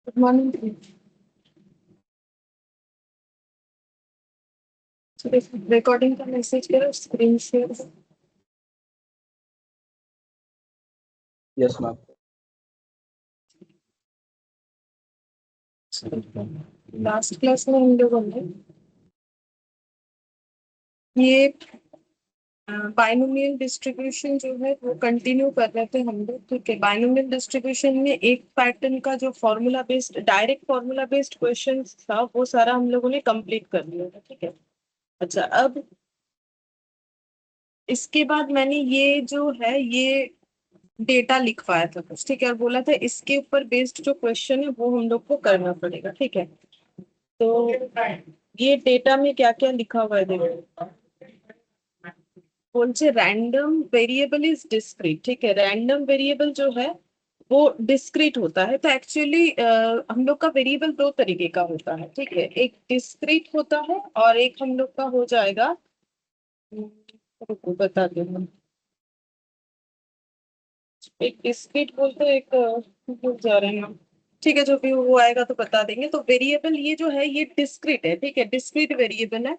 Good morning. Recording का message करो, screen share. Yes ma'am. Last class में हम लोगों ने ये बाइनोमियल डिस्ट्रीब्यूशन जो है वो कंटिन्यू कर रहे थे हम लोग। ठीक है, बाइनोमियल डिस्ट्रीब्यूशन में एक पैटर्न का जो formula based, direct formula based question था, वो सारा हम लोगों ने कंप्लीट कर लिया था। ठीक है, अच्छा, अब इसके बाद मैंने ये जो है ये डेटा लिखवाया था कुछ। ठीक है, और बोला था इसके ऊपर बेस्ड जो क्वेश्चन है वो हम लोग को करना पड़ेगा। ठीक है, तो ये डेटा में क्या क्या लिखा हुआ है देखो। बोलছে रैंडम वेरिएबल इज डिस्क्रीट। ठीक है, रैंडम वेरिएबल जो है वो डिस्क्रीट होता है। तो एक्चुअली हम लोग का वेरिएबल दो तरीके का होता है। ठीक है, एक डिस्क्रीट होता है और एक हम लोग का हो जाएगा, रुको बता दो। एक डिस्क्रीट बोलते हैं, एक भूल जा रहे हैं हम। ठीक है, जो भी वो आएगा तो बता देंगे। तो वेरिएबल ये जो है ये डिस्क्रीट है। ठीक है, डिस्क्रीट वेरिएबल है।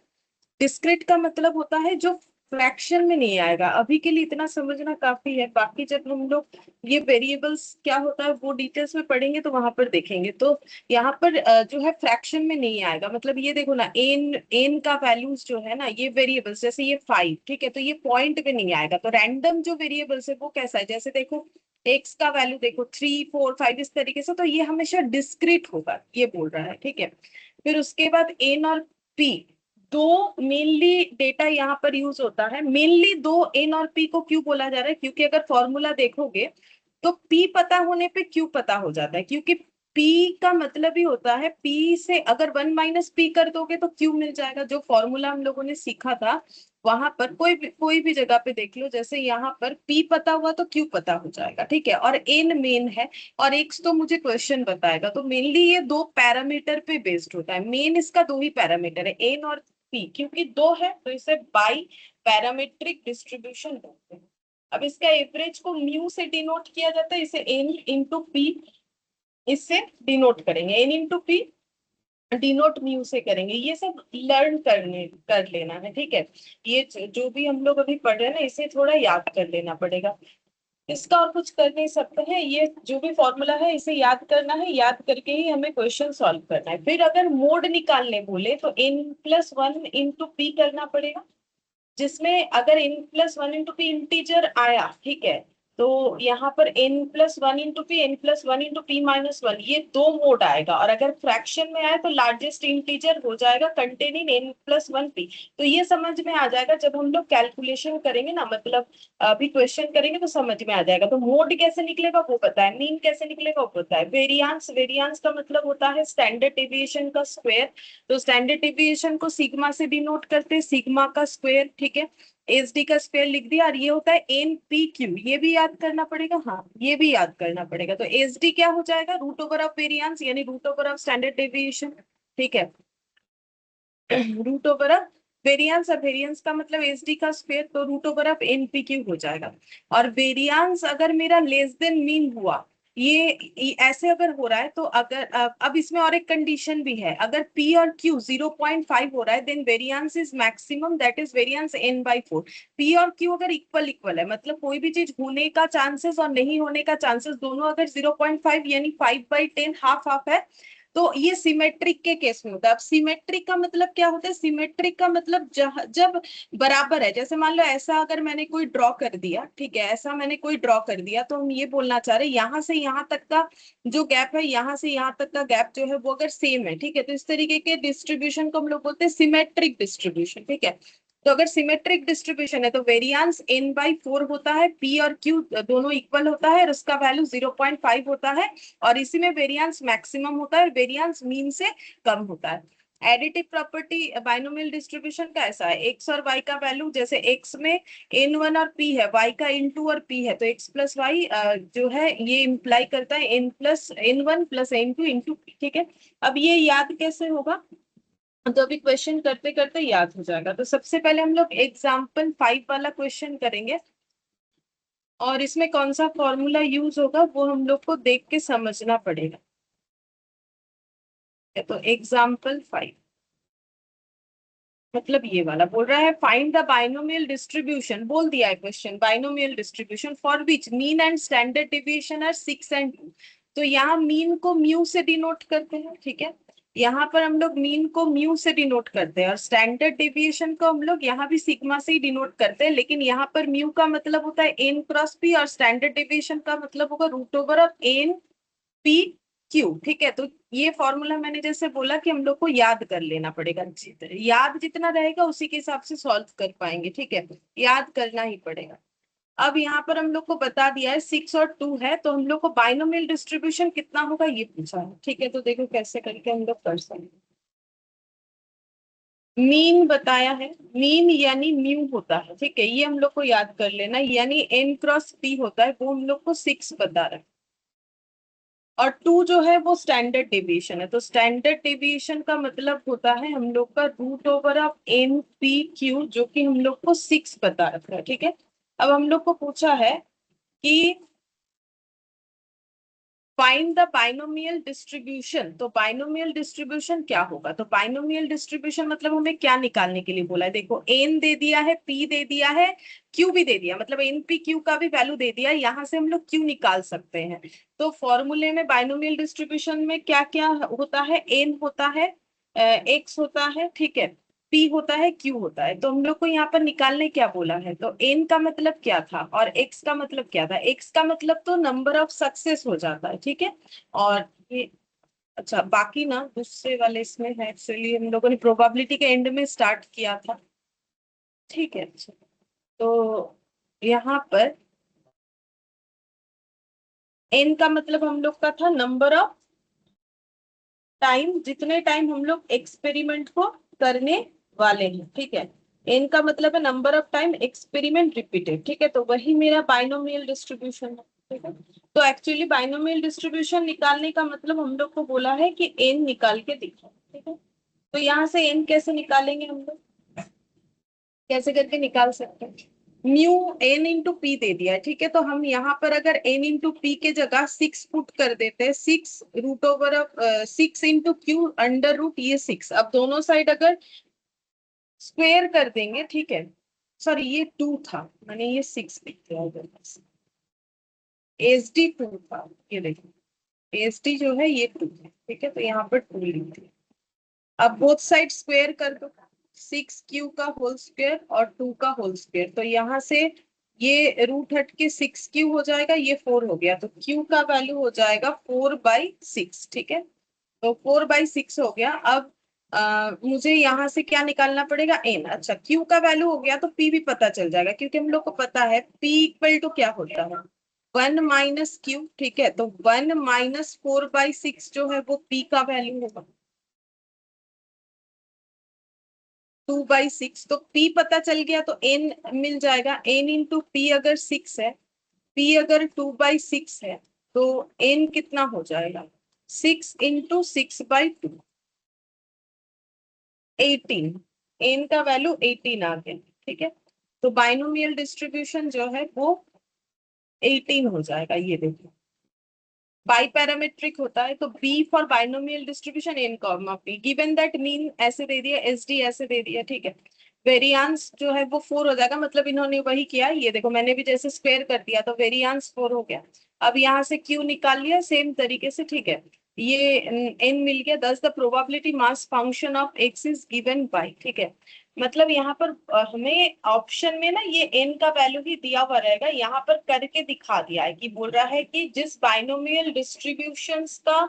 डिस्क्रीट का मतलब होता है जो फ्रैक्शन में नहीं आएगा। अभी के लिए इतना समझना काफी है, बाकी जब हम लोग ये वेरिएबल्स क्या होता है वो डिटेल्स में पढ़ेंगे तो वहां पर देखेंगे। तो यहाँ पर जो है फ्रैक्शन में नहीं आएगा। मतलब ये देखो ना, एन एन का वैल्यूज जो है ना, ये वेरिएबल्स जैसे ये 5, ठीक है, तो ये पॉइंट पे नहीं आएगा। तो रैंडम जो वेरिएबल्स है वो कैसा है, जैसे देखो एक्स का वैल्यू देखो 3 4 5 इस तरीके से, तो ये हमेशा डिस्क्रीट होगा, ये बोल रहा है। ठीक है, फिर उसके बाद एन और पी, दो मेनली डेटा यहाँ पर यूज होता है। मेनली दो एन और पी को क्यों बोला जा रहा है, क्योंकि अगर फॉर्मूला देखोगे तो पी पता होने पे क्यू पता हो जाता है। क्योंकि पी का मतलब ही होता है, पी से अगर 1 - पी कर दोगे तो क्यू मिल जाएगा। जो फॉर्मूला हम लोगों ने सीखा था वहां पर कोई भी जगह पे देख लो, जैसे यहाँ पर पी पता हुआ तो क्यू पता हो जाएगा। ठीक है, और एन मेन है और एक्स तो मुझे क्वेश्चन बताएगा। तो मेनली ये दो पैरामीटर पे बेस्ड होता है। मेन इसका दो ही पैरामीटर है, एन और पी, क्योंकि दो है तो इसे बाई पैरामीट्रिक डिस्ट्रीब्यूशन बोलते हैं। अब इसका एवरेज को म्यू से डिनोट किया जाता है, इसे एन इंटू पी इससे डिनोट करेंगे, n into p denote mu से करेंगे। ये सब लर्न कर लेना है। ठीक है, ये जो भी हम लोग अभी पढ़ रहे हैं ना, इसे थोड़ा याद कर लेना पड़ेगा। इसका और कुछ कर नहीं सकते हैं। ये जो भी फॉर्मूला है इसे याद करना है, याद करके ही हमें क्वेश्चन सॉल्व करना है। फिर अगर मोड निकालने बोले तो n+1 इंटू पी करना पड़ेगा, जिसमें अगर n+1 इंटू पी इंटीजर आया, ठीक है, तो यहाँ पर n+1 into P, n+1 into p-1, ये दो मोड आएगा। और अगर फ्रैक्शन में आए तो लार्जेस्ट इंटीजर हो जाएगा कंटेनिंग n+1 p। तो ये समझ में आ जाएगा जब हम लोग कैलकुलेशन करेंगे ना, मतलब अभी क्वेश्चन करेंगे तो समझ में आ जाएगा। तो मोड कैसे निकलेगा वो पता है, मीन कैसे निकलेगा वो पता है। वेरियांस, वेरियांस का मतलब होता है स्टैंडर्ड डेविएशन का स्क्वायर। तो स्टैंडर्ड डेविएशन को सिग्मा से डिनोट करते हैं, सिग्मा का स्क्वायर। ठीक है, एच डी का स्क्वायर लिख दिया। और ये होता है एन पी क्यू, ये भी याद करना पड़ेगा। हाँ, ये भी याद करना पड़ेगा। तो एच डी क्या हो जाएगा, रूट ओवर ऑफ वेरियांस यानी root over of standard deviation. ठीक है, रूट ओवर ऑफ वेरियांस, और वेरियांस का मतलब एच डी का स्क्वायर, तो root over of n p q हो जाएगा। और वेरियांस अगर मेरा लेस देन मीन हुआ, ये ऐसे अगर हो रहा है तो अगर अब इसमें और एक कंडीशन भी है, अगर P और Q 0.5 हो रहा है then variance is maximum, that is variance n/4। P और Q अगर इक्वल इक्वल है, मतलब कोई भी चीज होने का चांसेस और नहीं होने का चांसेस दोनों अगर 0.5 यानी 5/10 हाफ हाफ है, तो ये सिमेट्रिक के केस में होता है। अब सिमेट्रिक का मतलब क्या होता है, सिमेट्रिक का मतलब जब बराबर है। जैसे मान लो ऐसा अगर मैंने कोई ड्रॉ कर दिया, ठीक है, ऐसा मैंने कोई ड्रॉ कर दिया, तो हम ये बोलना चाह रहे हैं यहाँ से यहाँ तक का जो गैप है, यहाँ से यहाँ तक का गैप जो है वो अगर सेम है, ठीक है, तो इस तरीके के डिस्ट्रीब्यूशन को हम लोग बोलते हैं सिमेट्रिक डिस्ट्रीब्यूशन। ठीक है, तो अगर सिमेट्रिक डिस्ट्रीब्यूशन है तो वेरियांस n/4 होता है, p और q दोनों इक्वल होता है और उसका वैल्यू 0.5 होता है। और इसी में वेरियांस मैक्सिमम होता है और वेरियांस मीन से कम होता है। एडिटिव प्रॉपर्टी बाइनोमियल डिस्ट्रीब्यूशन का ऐसा है, एक्स और वाई का वैल्यू, जैसे एक्स में n1 और p है, y का n2 और p है, तो x प्लस वाई जो है ये इंप्लाई करता है n+n1 + n2 इंटू p। ठीक है, अब ये याद कैसे होगा, तो अभी क्वेश्चन करते करते याद हो जाएगा। तो सबसे पहले हम लोग एग्जाम्पल 5 वाला क्वेश्चन करेंगे, और इसमें कौन सा फॉर्मूला यूज होगा वो हम लोग को देख के समझना पड़ेगा। तो एग्जाम्पल 5 मतलब ये वाला बोल रहा है, फाइंड द बाइनोमियल डिस्ट्रीब्यूशन, बोल दिया है question, binomial distribution for which mean and standard deviation are 6 and 2। तो यहाँ मीन को म्यू से डिनोट करते हैं, ठीक है। यहाँ पर हम लोग मीन को म्यू से डिनोट करते हैं, और स्टैंडर्ड डिविएशन को हम लोग यहाँ भी सिग्मा से ही डिनोट करते हैं, लेकिन यहाँ पर म्यू का मतलब होता है एन क्रॉस पी, और स्टैंडर्ड डिविएशन का मतलब होगा root over of n p q, ठीक है। तो ये फॉर्मूला मैंने जैसे बोला कि हम लोग को याद कर लेना पड़ेगा अच्छी तरह, याद जितना रहेगा उसी के हिसाब से सॉल्व कर पाएंगे, ठीक है। याद करना ही पड़ेगा। अब यहाँ पर हम लोग को बता दिया है 6 और 2 है, तो हम लोग को बाइनोमियल डिस्ट्रीब्यूशन कितना होगा ये पूछा है, ठीक है। तो देखो कैसे करके हम लोग कर सकते। मीन बताया है, मीन यानी म्यू होता है, ठीक है, ये हम लोग को याद कर लेना, यानी एन क्रॉस पी होता है, वो हम लोग को 6 बता रहा है। और 2 जो है वो स्टैंडर्ड डेविएशन है, तो स्टैंडर्ड डेविएशन का मतलब होता है हम लोग का root over of n p q, जो कि हम लोग को 6 बता रखा है, ठीक है। अब हम लोग को पूछा है कि फाइंड द बाइनोमियल डिस्ट्रीब्यूशन, तो बाइनोमियल डिस्ट्रीब्यूशन क्या होगा। तो बाइनोमियल डिस्ट्रीब्यूशन मतलब हमें क्या निकालने के लिए बोला है, देखो एन दे दिया है, पी दे दिया है, क्यू भी दे दिया, मतलब एन पी क्यू का भी वैल्यू दे दिया, यहाँ से हम लोग क्यू निकाल सकते हैं। तो फॉर्मूले में बाइनोमियल डिस्ट्रीब्यूशन में क्या क्या होता है, एन होता है, एक्स होता है, ठीक है, पी होता है, क्यू होता है। तो हम लोग को यहाँ पर निकालने क्या बोला है, तो एन का मतलब क्या था और एक्स का मतलब क्या था। एक्स का मतलब तो नंबर ऑफ सक्सेस हो जाता है, ठीक है। और ये अच्छा, बाकी ना दूसरे वाले इसमें है, एक्चुअली हम लोगों ने प्रोबेबिलिटी के एंड में स्टार्ट किया था, ठीक है। अच्छा, तो यहाँ पर एन का मतलब हम लोग का था नंबर ऑफ टाइम, जितने टाइम हम लोग एक्सपेरिमेंट को करने वाले हैं, ठीक है। एन का मतलब है number of time experiment repeated, ठीक है। तो वही मेरा बाइनोमियल डिस्ट्रीब्यूशन है, ठीक है। तो एक्चुअली बाइनोमियल डिस्ट्रीब्यूशन निकालने का मतलब हम लोग को बोला है कि एन निकाल के दिखाओ, ठीक है। तो यहाँ से एन कैसे निकालेंगे हम लोग, कैसे करके निकाल सकते हैं। म्यू एन इंटू पी दे दिया है, ठीक है। तो हम यहाँ पर अगर एन इंटू पी के जगह 6 पुट कर देते हैं, 6 root over of 6 into q under root ये 6, अब दोनों साइड अगर स्क्वेयर कर देंगे, ठीक है। सॉरी ये 2 था, मैंने ये 6 लिख दिया उधर, एस डी 2 था, ये देखो एस डी जो है ये 2 है, ठीक है। तो यहाँ पर 2 लिख दिया। अब बोथ साइड स्क्वेयर कर दो, 6 क्यू का होल स्क्वेयर और 2 का होल स्क्वेयर, तो यहाँ से ये रूट हट के 6 क्यू हो जाएगा, ये 4 हो गया, तो क्यू का वैल्यू हो जाएगा 4/6, ठीक है। तो 4/6 हो गया। अब मुझे यहाँ से क्या निकालना पड़ेगा, एन। अच्छा, क्यू का वैल्यू हो गया तो पी भी पता चल जाएगा, क्योंकि हम लोग को पता है पी इक्वल टू क्या होता है, 1 - क्यू, ठीक है। तो 1 - 4/6 जो है वो पी का वैल्यू होगा, 2/6। तो P पता चल गया तो N मिल जाएगा, N इंटू पी अगर 6 है, P अगर 2/6 है, तो N कितना हो जाएगा, 6 इंटू 6/2, 18। N का वैल्यू 18 आ गया, ठीक है। तो बाइनोमियल डिस्ट्रीब्यूशन जो है वो 18 हो जाएगा, ये देखो बाई पैरामेट्रिक होता है, तो B for binomial distribution n comma p, given that mean ऐसे दे दिया, एस डी ऐसे दे दिया, ठीक है। वेरियांस जो है वो 4 हो जाएगा, मतलब इन्होंने वही किया, ये देखो मैंने भी जैसे स्क्वायर कर दिया तो वेरियांस 4 हो गया। अब यहाँ से क्यू निकाल लिया सेम तरीके से, ठीक है। ये एन मिल गया, दस the probability mass function of x is given by, ठीक है। मतलब यहाँ पर हमें ऑप्शन में ना ये एन का वैल्यू ही दिया हुआ रहेगा, यहाँ पर करके दिखा दिया है कि बोल रहा है कि जिस बाइनोमियल डिस्ट्रीब्यूशंस का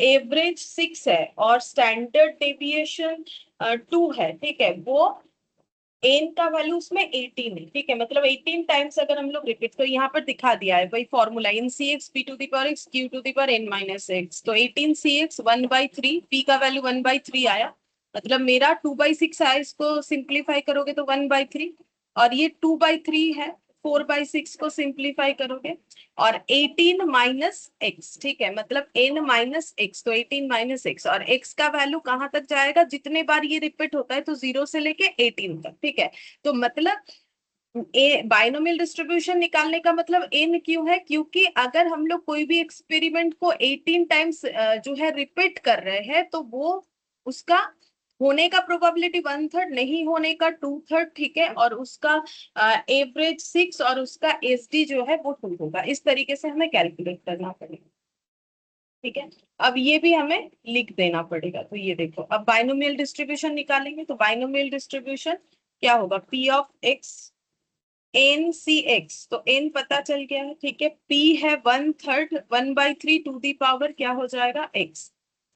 एवरेज 6 है और स्टैंडर्ड डेविएशन 2 है, ठीक है, वो एन का वैल्यू उसमें 18 है, ठीक है। मतलब 18 टाइम्स अगर हम लोग रिपीट, तो यहाँ पर दिखा दिया है वही formula, n C x p to the power x q to the power n minus x. तो 18 सी एक्स 1/3, पी का वैल्यू 1/3 आया, मतलब मेरा 2/6 आया, इसको सिंप्लीफाई करोगे तो 1/3, और ये 2/3 है, 4/6 को सिंप्लीफाई करोगे और 18 माइनस एक्स, ठीक है, मतलब n माइनस एक्स, तो 18 माइनस एक्स, और x का वैल्यू कहाँ तक जाएगा, जितने बार ये रिपीट होता है तो 0 से लेके 18 तक, ठीक है। तो मतलब ए बाइनोमियल डिस्ट्रीब्यूशन निकालने का मतलब n क्यों है, क्योंकि अगर हम लोग कोई भी एक्सपेरिमेंट को 18 टाइम्स जो है रिपीट कर रहे हैं तो वो उसका होने का प्रोबेबिलिटी 1/3, नहीं होने का 2/3, ठीक है, और उसका एवरेज 6 और उसका एसडी जो है वो 2 होगा। इस तरीके से हमें कैलकुलेट करना पड़ेगा, ठीक है। अब ये भी हमें लिख देना पड़ेगा। तो ये देखो, अब बाइनोमियल डिस्ट्रीब्यूशन निकालेंगे तो बाइनोमियल डिस्ट्रीब्यूशन क्या होगा, p of x n C x, तो एन पता चल गया है, ठीक है। पी है 1/3, 1/3 टू दी पावर क्या हो जाएगा एक्स,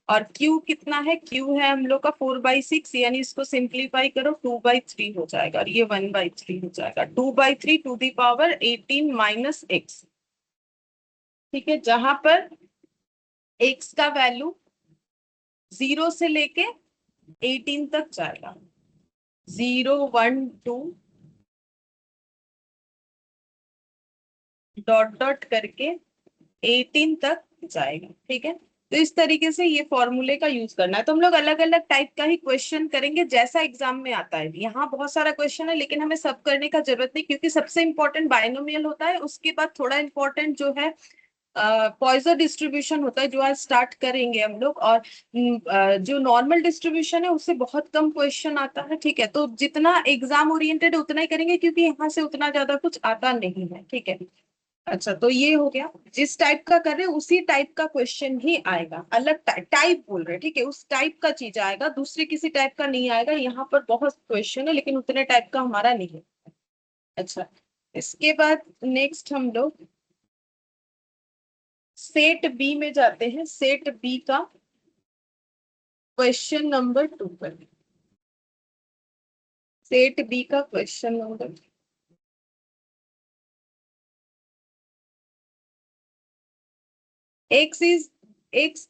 और Q कितना है, Q है हम लोग का 4/6, यानी इसको सिंप्लीफाई करो 2/3 हो जाएगा, और ये 1/3 हो जाएगा, 2/3 to the power 18 minus x, ठीक है, जहां पर x का वैल्यू 0 से लेके 18 तक जाएगा, 0 1 2 डॉट डॉट करके 18 तक जाएगा, ठीक है। तो इस तरीके से ये फॉर्मूले का यूज करना है। तो हम लोग अलग अलग टाइप का ही क्वेश्चन करेंगे जैसा एग्जाम में आता है। यहाँ बहुत सारा क्वेश्चन है लेकिन हमें सब करने का जरूरत नहीं, क्योंकि सबसे इंपॉर्टेंट बाइनोमियल होता है, उसके बाद थोड़ा इंपॉर्टेंट जो है पॉइजन डिस्ट्रीब्यूशन होता है, जो आज स्टार्ट करेंगे हम लोग, और जो नॉर्मल डिस्ट्रीब्यूशन है उससे बहुत कम क्वेश्चन आता है, ठीक है। तो जितना एग्जाम ओरिएंटेड है उतना ही करेंगे, क्योंकि यहाँ से उतना ज्यादा कुछ आता नहीं है, ठीक है। अच्छा, तो ये हो गया, जिस टाइप का कर रहे हैं उसी टाइप का क्वेश्चन ही आएगा, अलग टाइप टाइप बोल रहे हैं, ठीक है, उस टाइप का चीज आएगा, दूसरे किसी टाइप का नहीं आएगा। यहाँ पर बहुत क्वेश्चन है लेकिन उतने टाइप का हमारा नहीं है। अच्छा, इसके बाद नेक्स्ट हम लोग सेट बी में जाते हैं। सेट बी का क्वेश्चन नंबर 2 पर, सेट बी का question number, x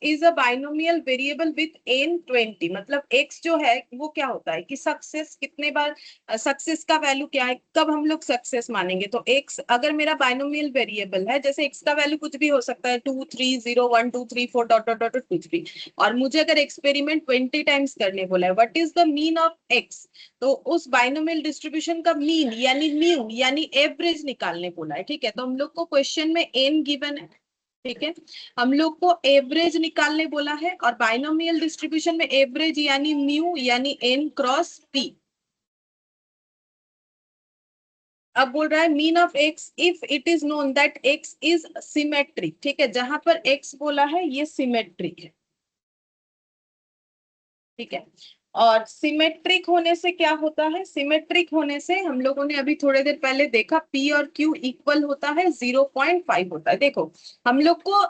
is a binomial variable with n 20, मतलब x जो है वो क्या होता है कि सक्सेस कितने बार, सक्सेस का वैल्यू क्या है, कब हम लोग सक्सेस मानेंगे। तो x अगर मेरा बाइनोमियल वेरिएबल है, जैसे x का वैल्यू कुछ भी हो सकता है, 2 3 0 1 2 3 4 डॉट डॉट डॉट कुछ भी, और मुझे अगर एक्सपेरिमेंट 20 टाइम्स करने बोला है, what is the mean of x, तो उस बाइनोमियल डिस्ट्रीब्यूशन का मीन यानी म्यू यानी एवरेज निकालने बोला है, ठीक है। तो हम लोग को क्वेश्चन में n गिवन है, ठीक है, हम लोग को एवरेज निकालने बोला है, और बाइनोमियल डिस्ट्रीब्यूशन में एवरेज यानी म्यू यानी n क्रॉस p। अब बोल रहा है mean of x if it is known that x is symmetric, ठीक है, जहां पर x बोला है ये सिमेट्रिक है, ठीक है। और सिमेट्रिक होने से क्या होता है, सिमेट्रिक होने से हम लोगों ने अभी थोड़ी देर पहले देखा p और q इक्वल होता है, 0.5 होता है। देखो, हम लोग को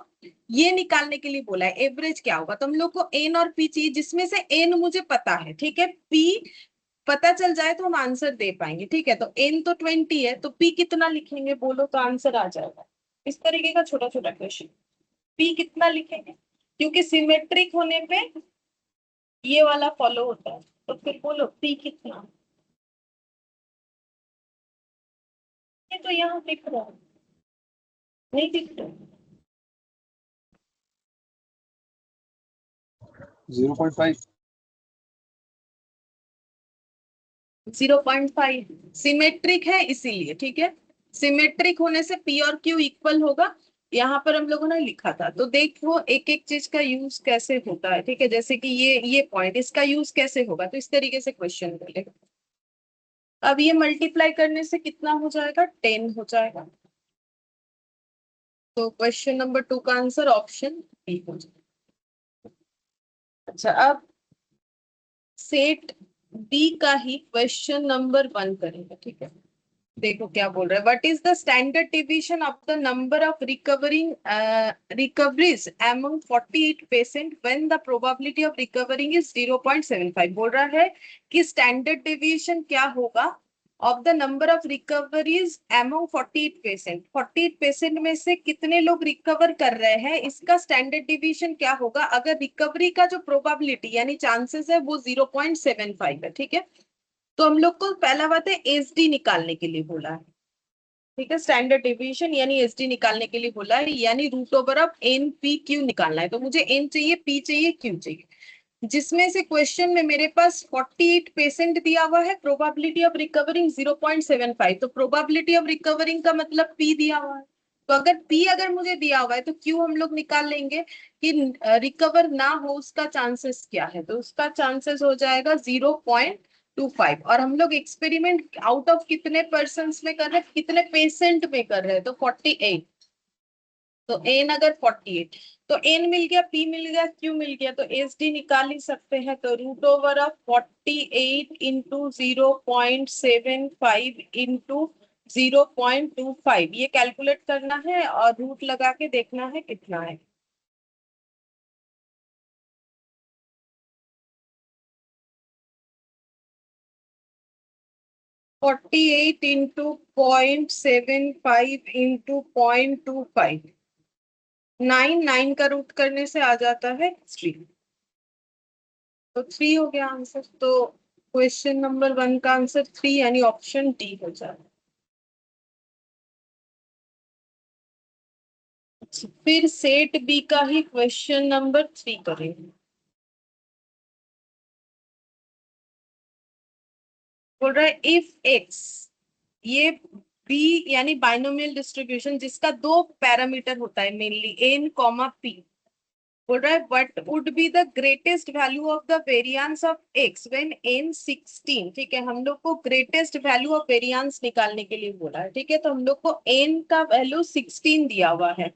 ये निकालने के लिए बोला है एवरेज क्या होगा, तो हम लोग को n और p चाहिए, जिसमें से n मुझे पता है, ठीक है, p पता चल जाए तो हम आंसर दे पाएंगे, ठीक है। तो n तो 20 है, तो p कितना लिखेंगे बोलो तो आंसर आ जाएगा। इस तरीके का छोटा छोटा क्वेश्चन, p कितना लिखेंगे, क्योंकि सिमेट्रिक होने पे ये वाला फॉलो होता है, तो फिर बोलो p कितना, ये तो यहाँ दिख रहा है, नहीं दिख रहा, 0.5। 0.5 सिमेट्रिक है इसीलिए, ठीक है। सिमेट्रिक होने से p और q इक्वल होगा, यहाँ पर हम लोगों ने लिखा था। तो देखो एक एक चीज का यूज कैसे होता है, ठीक है, जैसे कि ये पॉइंट, इसका यूज कैसे होगा, तो इस तरीके से क्वेश्चन बोलेगा। अब ये मल्टीप्लाई करने से कितना हो जाएगा, 10 हो जाएगा। तो क्वेश्चन नंबर 2 का आंसर ऑप्शन बी हो जाएगा। अच्छा, अब सेट बी का ही क्वेश्चन नंबर 1 करेंगे, ठीक है। देखो क्या बोल रहा है, what is the standard division of the number of recoveries among 48 patient when the probability of recovering is 0.75। बोल रहा है कि स्टैंडर्ड डिवीजन क्या होगा of the number of recoveries among 48 patient, 48 patient में से कितने लोग रिकवर कर रहे हैं, इसका स्टैंडर्ड डिवीजन क्या होगा अगर रिकवरी का जो प्रोबेबिलिटी यानी चांसेस है वो 0.75 है, ठीक है। तो हम लोग को पहला बात है एसडी निकालने के लिए बोला है, ठीक है, स्टैंडर्ड डेविएशन यानी एसडी निकालने के लिए बोला है, यानी root over of n p q निकालना है। तो मुझे एन चाहिए, पी चाहिए, क्यू चाहिए, जिसमें से क्वेश्चन में मेरे पास 48% दिया हुआ है, प्रोबेबिलिटी ऑफ रिकवरिंग 0.75। तो प्रोबेबिलिटी ऑफ रिकवरिंग का मतलब पी दिया हुआ है। तो अगर पी अगर मुझे दिया हुआ है तो क्यू हम लोग निकाल लेंगे कि रिकवर ना हो उसका चांसेस क्या है। तो उसका चांसेस हो जाएगा 0.25। और हम लोग एक्सपेरिमेंट आउट ऑफ कितने पर्सन्स में कर रहे हैं, कितने पेशेंट में कर रहे हैं, तो 48। तो एन अगर 48, तो एन मिल गया, पी मिल गया, क्यू मिल गया, तो एस डी निकाल ही सकते हैं। तो root over of 48 into 0.75 into 0.25 ये कैलकुलेट करना है और रूट लगा के देखना है कितना है। फोर्टी एट इंटू 0.75 इंटू 0.25, 9 का रूट करने से आ जाता है 3। तो 3 हो गया आंसर। तो क्वेश्चन नंबर 1 का आंसर 3 यानी ऑप्शन डी हो जाएगा। फिर सेट बी का ही क्वेश्चन नंबर 3 करेंगे। बोल रहा है इफ एक्स, ये बी यानी बाइनोमियल डिस्ट्रीब्यूशन जिसका दो पैरामीटर होता है मेनली एन कॉमा पी। बोल रहा है what would be the greatest value of the variance of x when an 16। ठीक है, हम लोग को ग्रेटेस्ट वैल्यू ऑफ वेरिएंस निकालने के लिए बोला है। ठीक है, तो हम लोग को एन का वैल्यू 16 दिया हुआ है।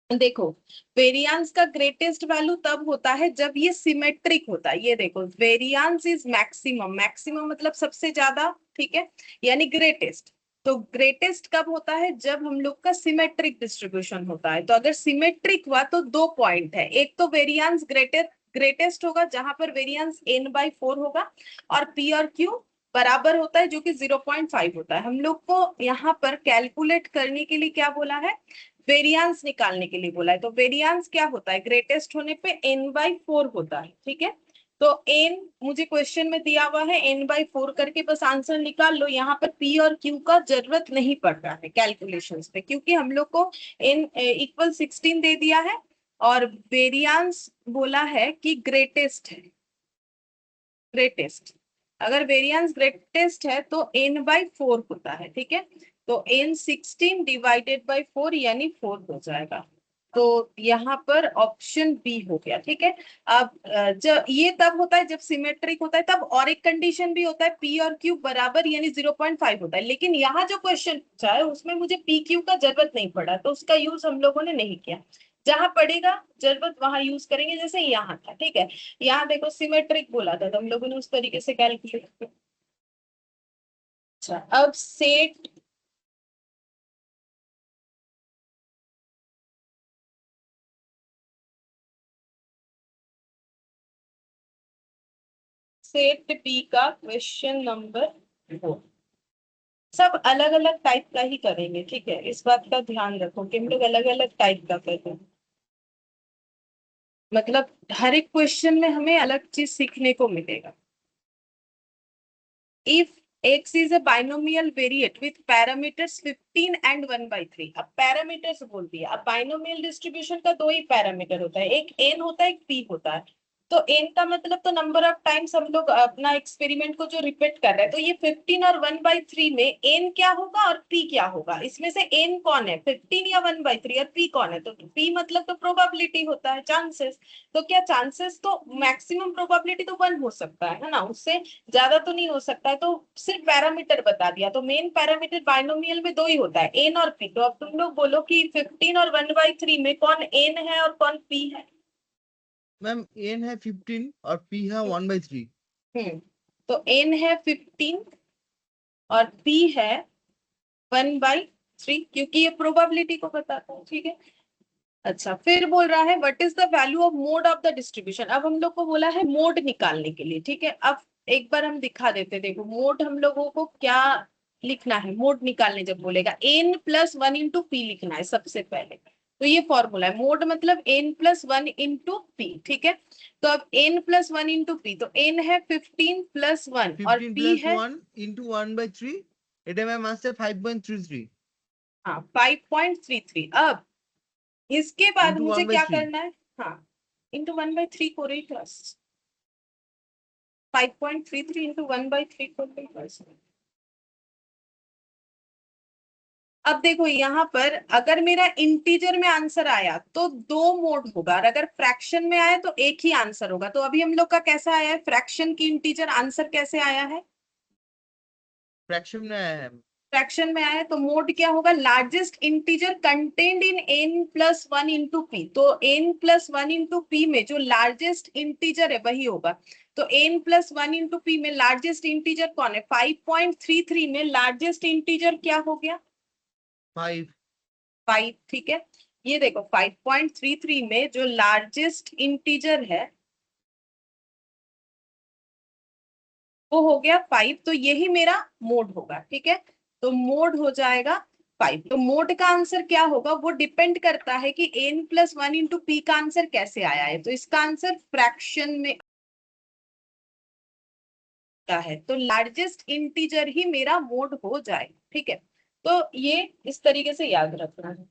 देखो, वेरिएंस का ग्रेटेस्ट वैल्यू तब होता है जब ये सिमेट्रिक होता है। ये देखो, वेरिएंस इज मैक्सिमम, मैक्सिमम मतलब सबसे ज्यादा, ठीक है, यानी ग्रेटेस्ट। तो ग्रेटेस्ट कब होता है, जब हम लोग का सिमेट्रिक डिस्ट्रीब्यूशन होता है। तो अगर सिमेट्रिक हुआ तो दो पॉइंट है, एक तो वेरिएंस ग्रेटेस्ट होगा जहां पर वेरिएंस n/4 होगा, और पी और क्यू बराबर होता है जो कि 0.5 होता है। हम लोग को यहाँ पर कैलकुलेट करने के लिए क्या बोला है, वेरिएंस निकालने के लिए बोला है। तो वेरिएंस क्या होता है, ग्रेटेस्ट होने पे n/4 होता है। ठीक है, तो n मुझे क्वेश्चन में दिया हुआ है, n/4 करके बस आंसर निकाल लो। यहाँ पर p और q का जरूरत नहीं पड़ रहा है कैलकुलेशंस पे, क्योंकि हम लोग को n इक्वल 16 दे दिया है और वेरिएंस बोला है कि ग्रेटेस्ट है। ग्रेटेस्ट, अगर वेरिएंस ग्रेटेस्ट है तो n/4 होता है। ठीक है, तो n 16 डिवाइडेड बाई 4 यानी 4 हो जाएगा। तो यहाँ पर ऑप्शन बी हो गया। ठीक है, अब जब ये तब होता है जब सिमेट्रिक होता है, तब और एक कंडीशन भी होता है, पी और क्यू बराबर यानी 0.5 होता है। लेकिन यहाँ जो क्वेश्चन पूछा है उसमें मुझे पी क्यू का जरूरत नहीं पड़ा, तो उसका यूज हम लोगों ने नहीं किया। जहां पड़ेगा जरूरत वहां यूज करेंगे, जैसे यहाँ था। ठीक है, यहाँ देखो सिमेट्रिक बोला था तो हम लोगों ने उस तरीके से कैलकुलेट किया। अच्छा, अब सेट सेट बी का क्वेश्चन नंबर 4 सब अलग अलग टाइप का ही करेंगे। ठीक है, इस बात का ध्यान रखो कि हम लोग अलग अलग टाइप का कर रहे हैं, मतलब हर एक क्वेश्चन में हमें अलग चीज सीखने को मिलेगा। if x is a binomial variate with parameters 15 and 1/3, अब पैरामीटर्स बोल दिया। अब बाइनोमियल डिस्ट्रीब्यूशन का दो ही पैरामीटर होता है, एक n होता है, एक p होता है। तो n का मतलब तो नंबर ऑफ टाइम्स हम लोग अपना एक्सपेरिमेंट को जो रिपीट कर रहे हैं, तो ये 15 और 1/3 में n क्या होगा और p क्या होगा, इसमें से n कौन है, 15 या 1/3, और p कौन है। तो p मतलब तो प्रोबेबिलिटी होता है, चांसेस। तो क्या चांसेस, तो मैक्सिमम प्रोबेबिलिटी तो 1 हो सकता है ना, उससे ज्यादा तो नहीं हो सकता है। तो सिर्फ पैरामीटर बता दिया। तो मेन पैरामीटर बाइनोमियल में दो ही होता है, एन और पी। तो अब तुम लोग बोलो कि 15 और 1/3 में कौन एन है और कौन पी है। मैम एन है 15 और पी है 1/3। तो एन है 15 और पी है 1/3, क्योंकि ये प्रोबेबिलिटी को बताता है। ठीक है, अच्छा, फिर बोल रहा है what is the value of mode of the distribution. अब हम लोग को बोला है मोड निकालने के लिए। ठीक है, अब एक बार हम दिखा देते, देखो मोड हम लोगों को क्या लिखना है। मोड निकालने जब बोलेगा n+1 इंटू पी लिखना है सबसे पहले। तो ये फॉर्मूला है, मोड मतलब n+1 इंटू पी। ठीक है, तो अब n+1 इंटू पी, तो n है 15+1 और 15 p प्लस है 1 इंटू 1/3, এটা ম্যাম আসছে 5.33। हाँ 5.33। अब इसके बाद Into मुझे 1 by क्या 3. करना है, हाँ इंटू 1/3 को रही क्लास, 5.33 इंटू 1/3 को रही क्लास। अब देखो यहाँ पर अगर मेरा इंटीजर में आंसर आया तो दो मोड होगा, और अगर फ्रैक्शन में आया तो एक ही आंसर होगा। तो अभी हम लोग का कैसा आया है, फ्रैक्शन की इंटीजर आंसर कैसे आया है, फ्रैक्शन में आया है। फ्रैक्शन में आया है। तो मोड क्या होगा, largest integer contained in n+1 into P. तो n+1 इंटू पी में जो लार्जेस्ट इंटीजर है वही होगा। तो n+1 इंटू पी में लार्जेस्ट इंटीजर कौन है, 5.33 में लार्जेस्ट इंटीजर क्या हो गया, 5. 5। ठीक है, ये देखो 5.33 में जो लार्जेस्ट इंटीजर है वो हो गया 5। तो यही मेरा मोड होगा। ठीक है, तो मोड हो जाएगा 5। तो मोड का आंसर क्या होगा, वो डिपेंड करता है कि n+1 इंटू पी का आंसर कैसे आया है। तो इसका आंसर फ्रैक्शन में का है, तो लार्जेस्ट इंटीजर ही मेरा मोड हो जाए। ठीक है, तो ये इस तरीके से याद रखना है।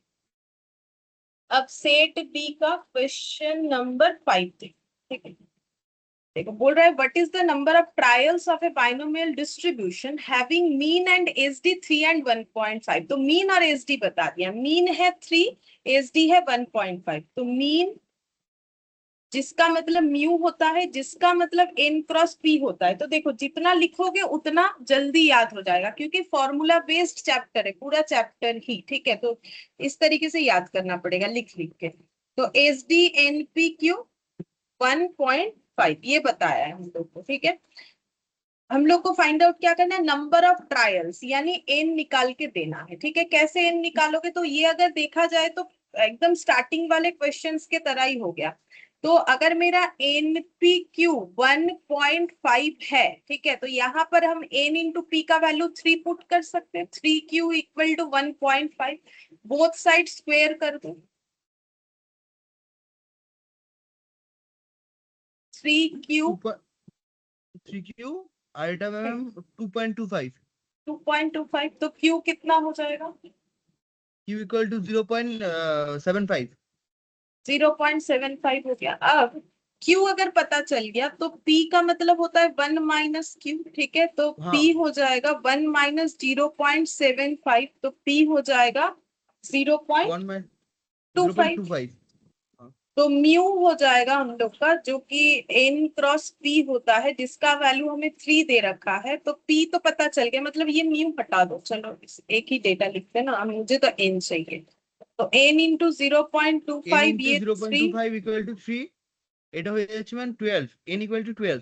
अब सेट बी का क्वेश्चन नंबर 5 ठीक है, देखो बोल रहा है what is the number of trials of A binomial distribution having mean and SD 3 and 1.5। तो मीन और एसडी बता दिया, मीन है 3, एसडी है 1.5। तो मीन जिसका मतलब म्यू होता है, जिसका मतलब n क्रॉस p होता है। तो देखो जितना लिखोगे उतना जल्दी याद हो जाएगा, क्योंकि फॉर्मूला बेस्ड चैप्टर है पूरा चैप्टर ही। ठीक है, तो इस तरीके से याद करना पड़ेगा लिख लिख के। तो S D n p q 1.5 ये बताया है हम लोग को। ठीक है, हम लोग को फाइंड आउट क्या करना है, नंबर ऑफ ट्रायल्स यानी एन निकाल के देना है। ठीक है, कैसे एन निकालोगे, तो ये अगर देखा जाए तो एकदम स्टार्टिंग वाले क्वेश्चंस के तरह ही हो गया। तो अगर मेरा एन पी क्यू 1.5 है, ठीक है, तो यहाँ पर हम एन इंटू पी का वैल्यू 3 पुट कर सकते हैं, 3q equal to 1.5। Both side square कर दो, 3q 3q आइटम मैम 2.25. 2.25। तो q कितना हो जाएगा, q इक्वल टू 0.75. 0.75 हो गया। अब Q अगर पता चल गया तो P का मतलब होता है 1 माइनस Q। ठीक है, तो P हाँ हो जाएगा 1 माइनस 0.75। तो P हो जाएगा 1 में 0.25। 0.25. हाँ तो म्यू हो जाएगा हम लोग का, जो कि n क्रॉस p होता है, जिसका वैल्यू हमें 3 दे रखा है। तो p तो पता चल गया, मतलब ये म्यू हटा दो, चलो एक ही डेटा लिखते हैं ना, मुझे तो n चाहिए। तो n इंटू 0.25 n into ये 3। 0.25 equal to 3. এটা হয়ে যাচ্ছে ম্যাম 12. n equal to 12.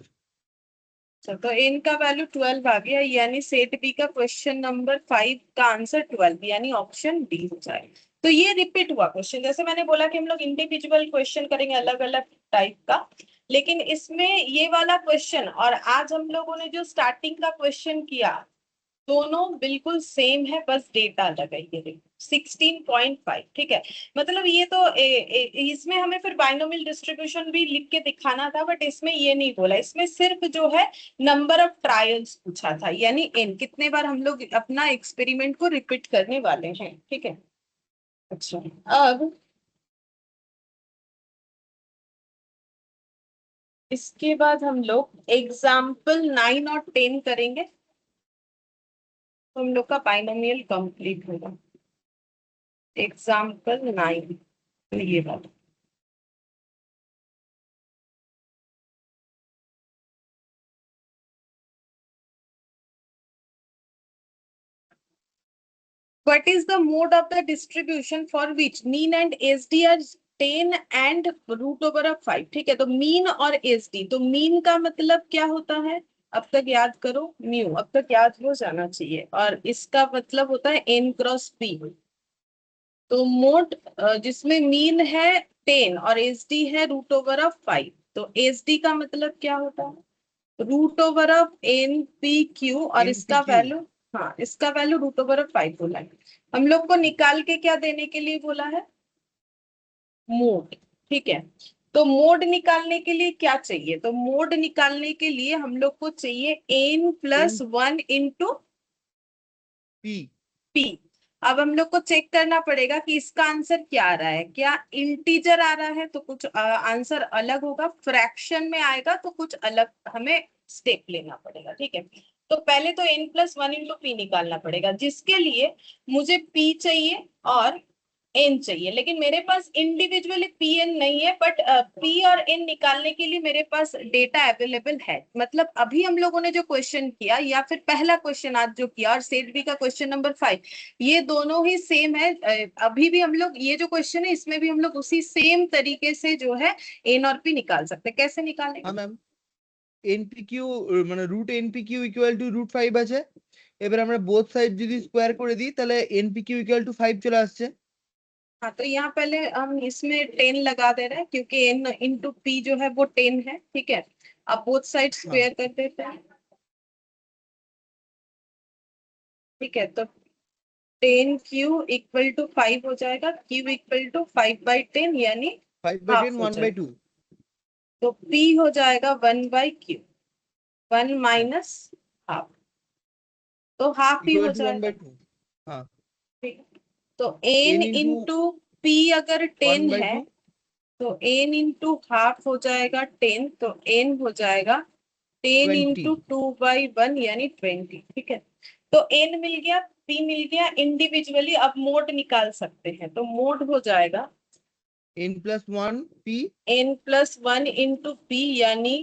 अच्छा, तो n का वैल्यू 12 आ गया, यानी सेट बी का क्वेश्चन नंबर 5 का आंसर 12 यानी ऑप्शन डी हो जाए। तो ये रिपीट हुआ क्वेश्चन, जैसे मैंने बोला कि हम लोग इंडिविजुअल क्वेश्चन करेंगे अलग अलग टाइप का, लेकिन इसमें ये वाला क्वेश्चन और आज हम लोगों ने जो स्टार्टिंग का क्वेश्चन किया दोनों बिल्कुल सेम है, बस डेटा अलग है। ये देखो 16.5। ठीक है, मतलब ये तो इसमें हमें फिर बाइनोमियल डिस्ट्रीब्यूशन भी लिख के दिखाना था, बट इसमें ये नहीं बोला, इसमें सिर्फ जो है नंबर ऑफ ट्रायल्स पूछा था, यानी एन कितने बार हम लोग अपना एक्सपेरिमेंट को रिपीट करने वाले हैं। ठीक है, अच्छा अब इसके बाद हम लोग एग्जाम्पल 9 और 10 करेंगे, तो हम लोग का बाइनोमियल कंप्लीट होगा। एग्जाम्पल 9 ये वाला, what is the mode of the distribution for which mean and SD are 10 and root over of 5। ठीक है, तो मीन और SD, तो मीन का मतलब क्या होता है, अब तक याद करो, म्यू अब तक याद हो जाना चाहिए, और इसका मतलब होता है n क्रॉस p। तो मोड जिसमें मीन है 10 और SD है रूट ओवर ऑफ 5। तो SD का मतलब क्या होता है, root over of n p q, और इसका npq. वैल्यू, हाँ इसका वैल्यू रूट ओवर ऑफ 5 बोला है। हम लोग को निकाल के क्या देने के लिए बोला है, मोड। ठीक है, तो मोड निकालने के लिए क्या चाहिए, तो मोड निकालने के लिए हम लोग को चाहिए n+1 इंटू np. पी। अब हम लोग को चेक करना पड़ेगा कि इसका आंसर क्या आ रहा है, क्या इंटीजर आ रहा है तो कुछ आंसर अलग होगा, फ्रैक्शन में आएगा तो कुछ अलग हमें स्टेप लेना पड़ेगा, ठीक है। तो पहले तो n+1 इंटू पी निकालना पड़ेगा, जिसके लिए मुझे p चाहिए और n चाहिए, लेकिन मेरे पास इंडिविजुअली पी एन नहीं है, बट p और n निकालने के लिए मेरे पास डेटा अवेलेबल है। मतलब अभी हम लोगों ने जो क्वेश्चन किया या फिर पहला क्वेश्चन आज जो किया और सेट बी का क्वेश्चन नंबर 5, ये दोनों ही सेम है। अभी भी हम लोग ये जो क्वेश्चन है इसमें भी हम लोग उसी सेम तरीके से जो है n और p निकाल सकते हैं। कैसे निकालेंगे? हाँ मैम, এনপিকিউ মানে রুট এনপিকিউ ইকুয়াল টু √5 আছে। এবার আমরা বোথ সাইড যদি স্কোয়ার করে দিই তাহলে এনপিকিউ ইকুয়াল টু 5 চলে আসছে। हाँ, तो यहाँ पहले हम इसमें 10 लगा दे रहे हैं क्योंकि n इंटू पी जो है वो 10 है, ठीक है। अब बोथ साइड हाँ स्क्वायर कर देते हैं, ठीक है। तो 10q इक्वल टू 5 हो जाएगा, q इक्वल टू 5/10 यानी 5/10 हाफ हो जाएगा। 1/2। तो p हो जाएगा 1/q, 1 माइनस हाफ, तो हाफ ही हो इक्वल टू जाएगा, 1/2। हाँ, ठीक है। तो n n into into p अगर 10 है 1/2। तो n इंटू हाफ हो जाएगा 10, तो n हो जाएगा 10 इंटू 20। 2/1 यानी 20, ठीक है। तो n मिल गया, p मिल गया इंडिविजुअली। अब मोड निकाल सकते हैं, तो मोड हो जाएगा n+1 p n+1 into P यानी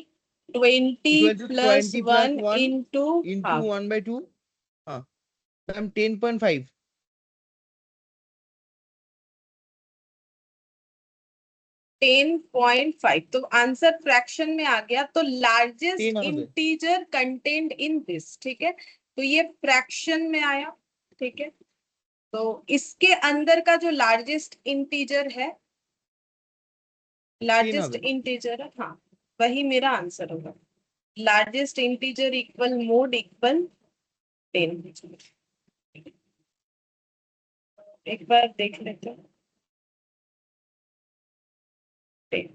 20 equal two plus 20 plus 1 1 into into half. 1/2। हाँ मैम 10.5। 10.5, तो आंसर फ्रैक्शन में आ गया, तो लार्जेस्ट 10 হবে। इंटीजर कंटेंट इन दिस, ठीक है। तो ये फ्रैक्शन में आया, ठीक है। तो इसके अंदर का जो लार्जेस्ट इंटीजर है, 10 लार्जेस्ट হবে। इंटीजर है, हाँ, वही मेरा आंसर होगा। Largest integer equal mode equal 10। एक बार देख लेते हैं 10।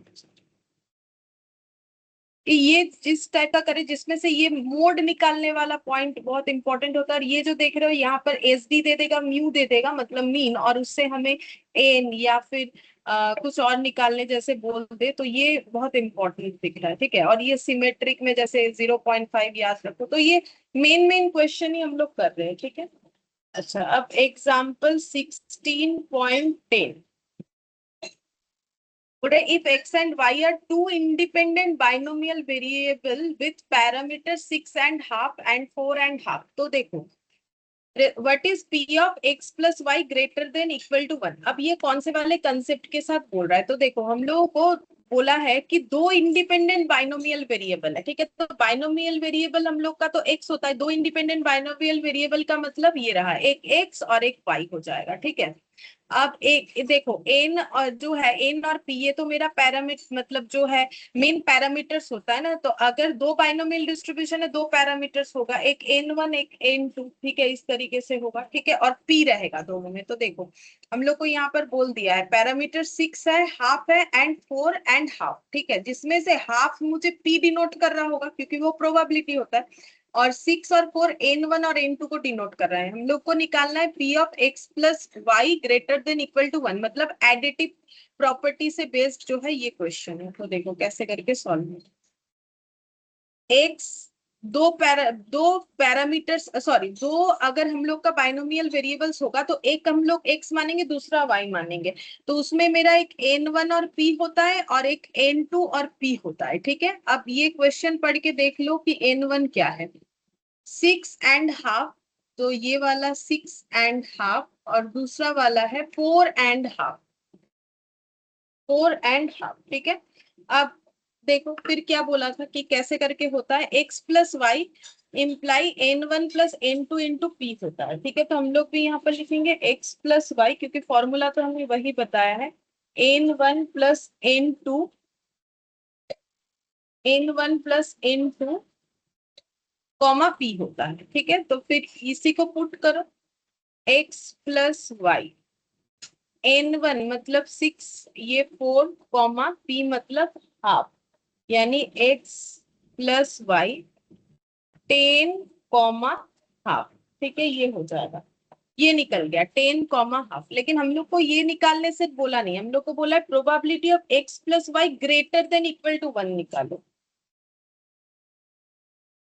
ये जिस टाइप का करे जिसमें से ये मोड निकालने वाला पॉइंट बहुत इंपॉर्टेंट होता है। और ये जो देख रहे हो यहाँ पर एस डी दे देगा, म्यू दे देगा, मतलब मीन, और उससे हमें एन या फिर कुछ और निकालने जैसे बोल दे, तो ये बहुत इंपॉर्टेंट दिख रहा है, ठीक है। और ये सिमेट्रिक में जैसे 0.5 याद रखो, तो ये मेन मेन क्वेश्चन ही हम लोग कर रहे हैं, ठीक है। अच्छा, अब example 16.10। Today, if x and y are two independent binomial variable with parameters 6.5 and 4.5, तो देखो what is p of x plus y greater than equal to 1। अब ये कौन से वाले कंसेप्ट के साथ बोल रहा है, तो देखो हम लोगों को बोला है कि दो इंडिपेंडेंट बाइनोमियल वेरिएबल है, ठीक है। तो बाइनोमियल वेरिएबल हम लोग का तो x होता है, दो इंडिपेंडेंट बाइनोमियल वेरिएबल का मतलब ये रहा, एक x और एक y हो जाएगा, ठीक है। अब एक देखो n और जो है n और p, ये तो मेरा पैरामीटर मतलब जो है मेन पैरामीटर्स होता है ना। तो अगर दो बाइनोमियल डिस्ट्रीब्यूशन है, दो पैरामीटर्स होगा, एक n1 एक n2, ठीक है, इस तरीके से होगा, ठीक है। और p रहेगा दोनों में। तो देखो हम लोग को यहाँ पर बोल दिया है पैरामीटर 6 है, हाफ है एंड 4.5, ठीक है, जिसमें से हाफ मुझे p डिनोट कर रहा होगा क्योंकि वो प्रोबेबिलिटी होता है, और 6 और 4 n1 और n2 को डिनोट कर रहे हैं। हम लोग को निकालना है p of x plus y greater than equal to 1, मतलब एडिटिव प्रॉपर्टी से बेस्ड जो है ये क्वेश्चन है। तो देखो कैसे करके सॉल्व x दो पैरामीटर्स सॉरी दो, अगर हम लोग का बाइनोमियल वेरिएबल्स होगा तो एक हम लोग x मानेंगे, दूसरा y मानेंगे। तो उसमें मेरा एक n1 और p होता है और एक n2 और p होता है, ठीक है। अब ये क्वेश्चन पढ़ के देख लो कि n1 क्या है, 6.5, तो ये वाला 6.5 और दूसरा वाला है 4.5, 4.5, ठीक है। अब देखो फिर क्या बोला था कि कैसे करके होता है, x plus y imply n1 plus n2 into p होता है, ठीक है। तो हम लोग भी यहाँ पर लिखेंगे x प्लस वाई, क्योंकि फॉर्मूला तो हमें वही बताया है, n1 plus n2, n1 plus n2 comma P होता है, ठीक है। तो फिर इसी को पुट करो, x प्लस वाई, n1 मतलब 6, ये 4 कॉमा p मतलब हाफ, यानी x plus y 10 comma half, ठीक है, ये हो जाएगा। ये निकल गया 10 कॉमा हाफ। लेकिन हम लोग को ये निकालने से बोला नहीं, हम लोग को बोला probability of x plus y greater than equal to 1 निकालो,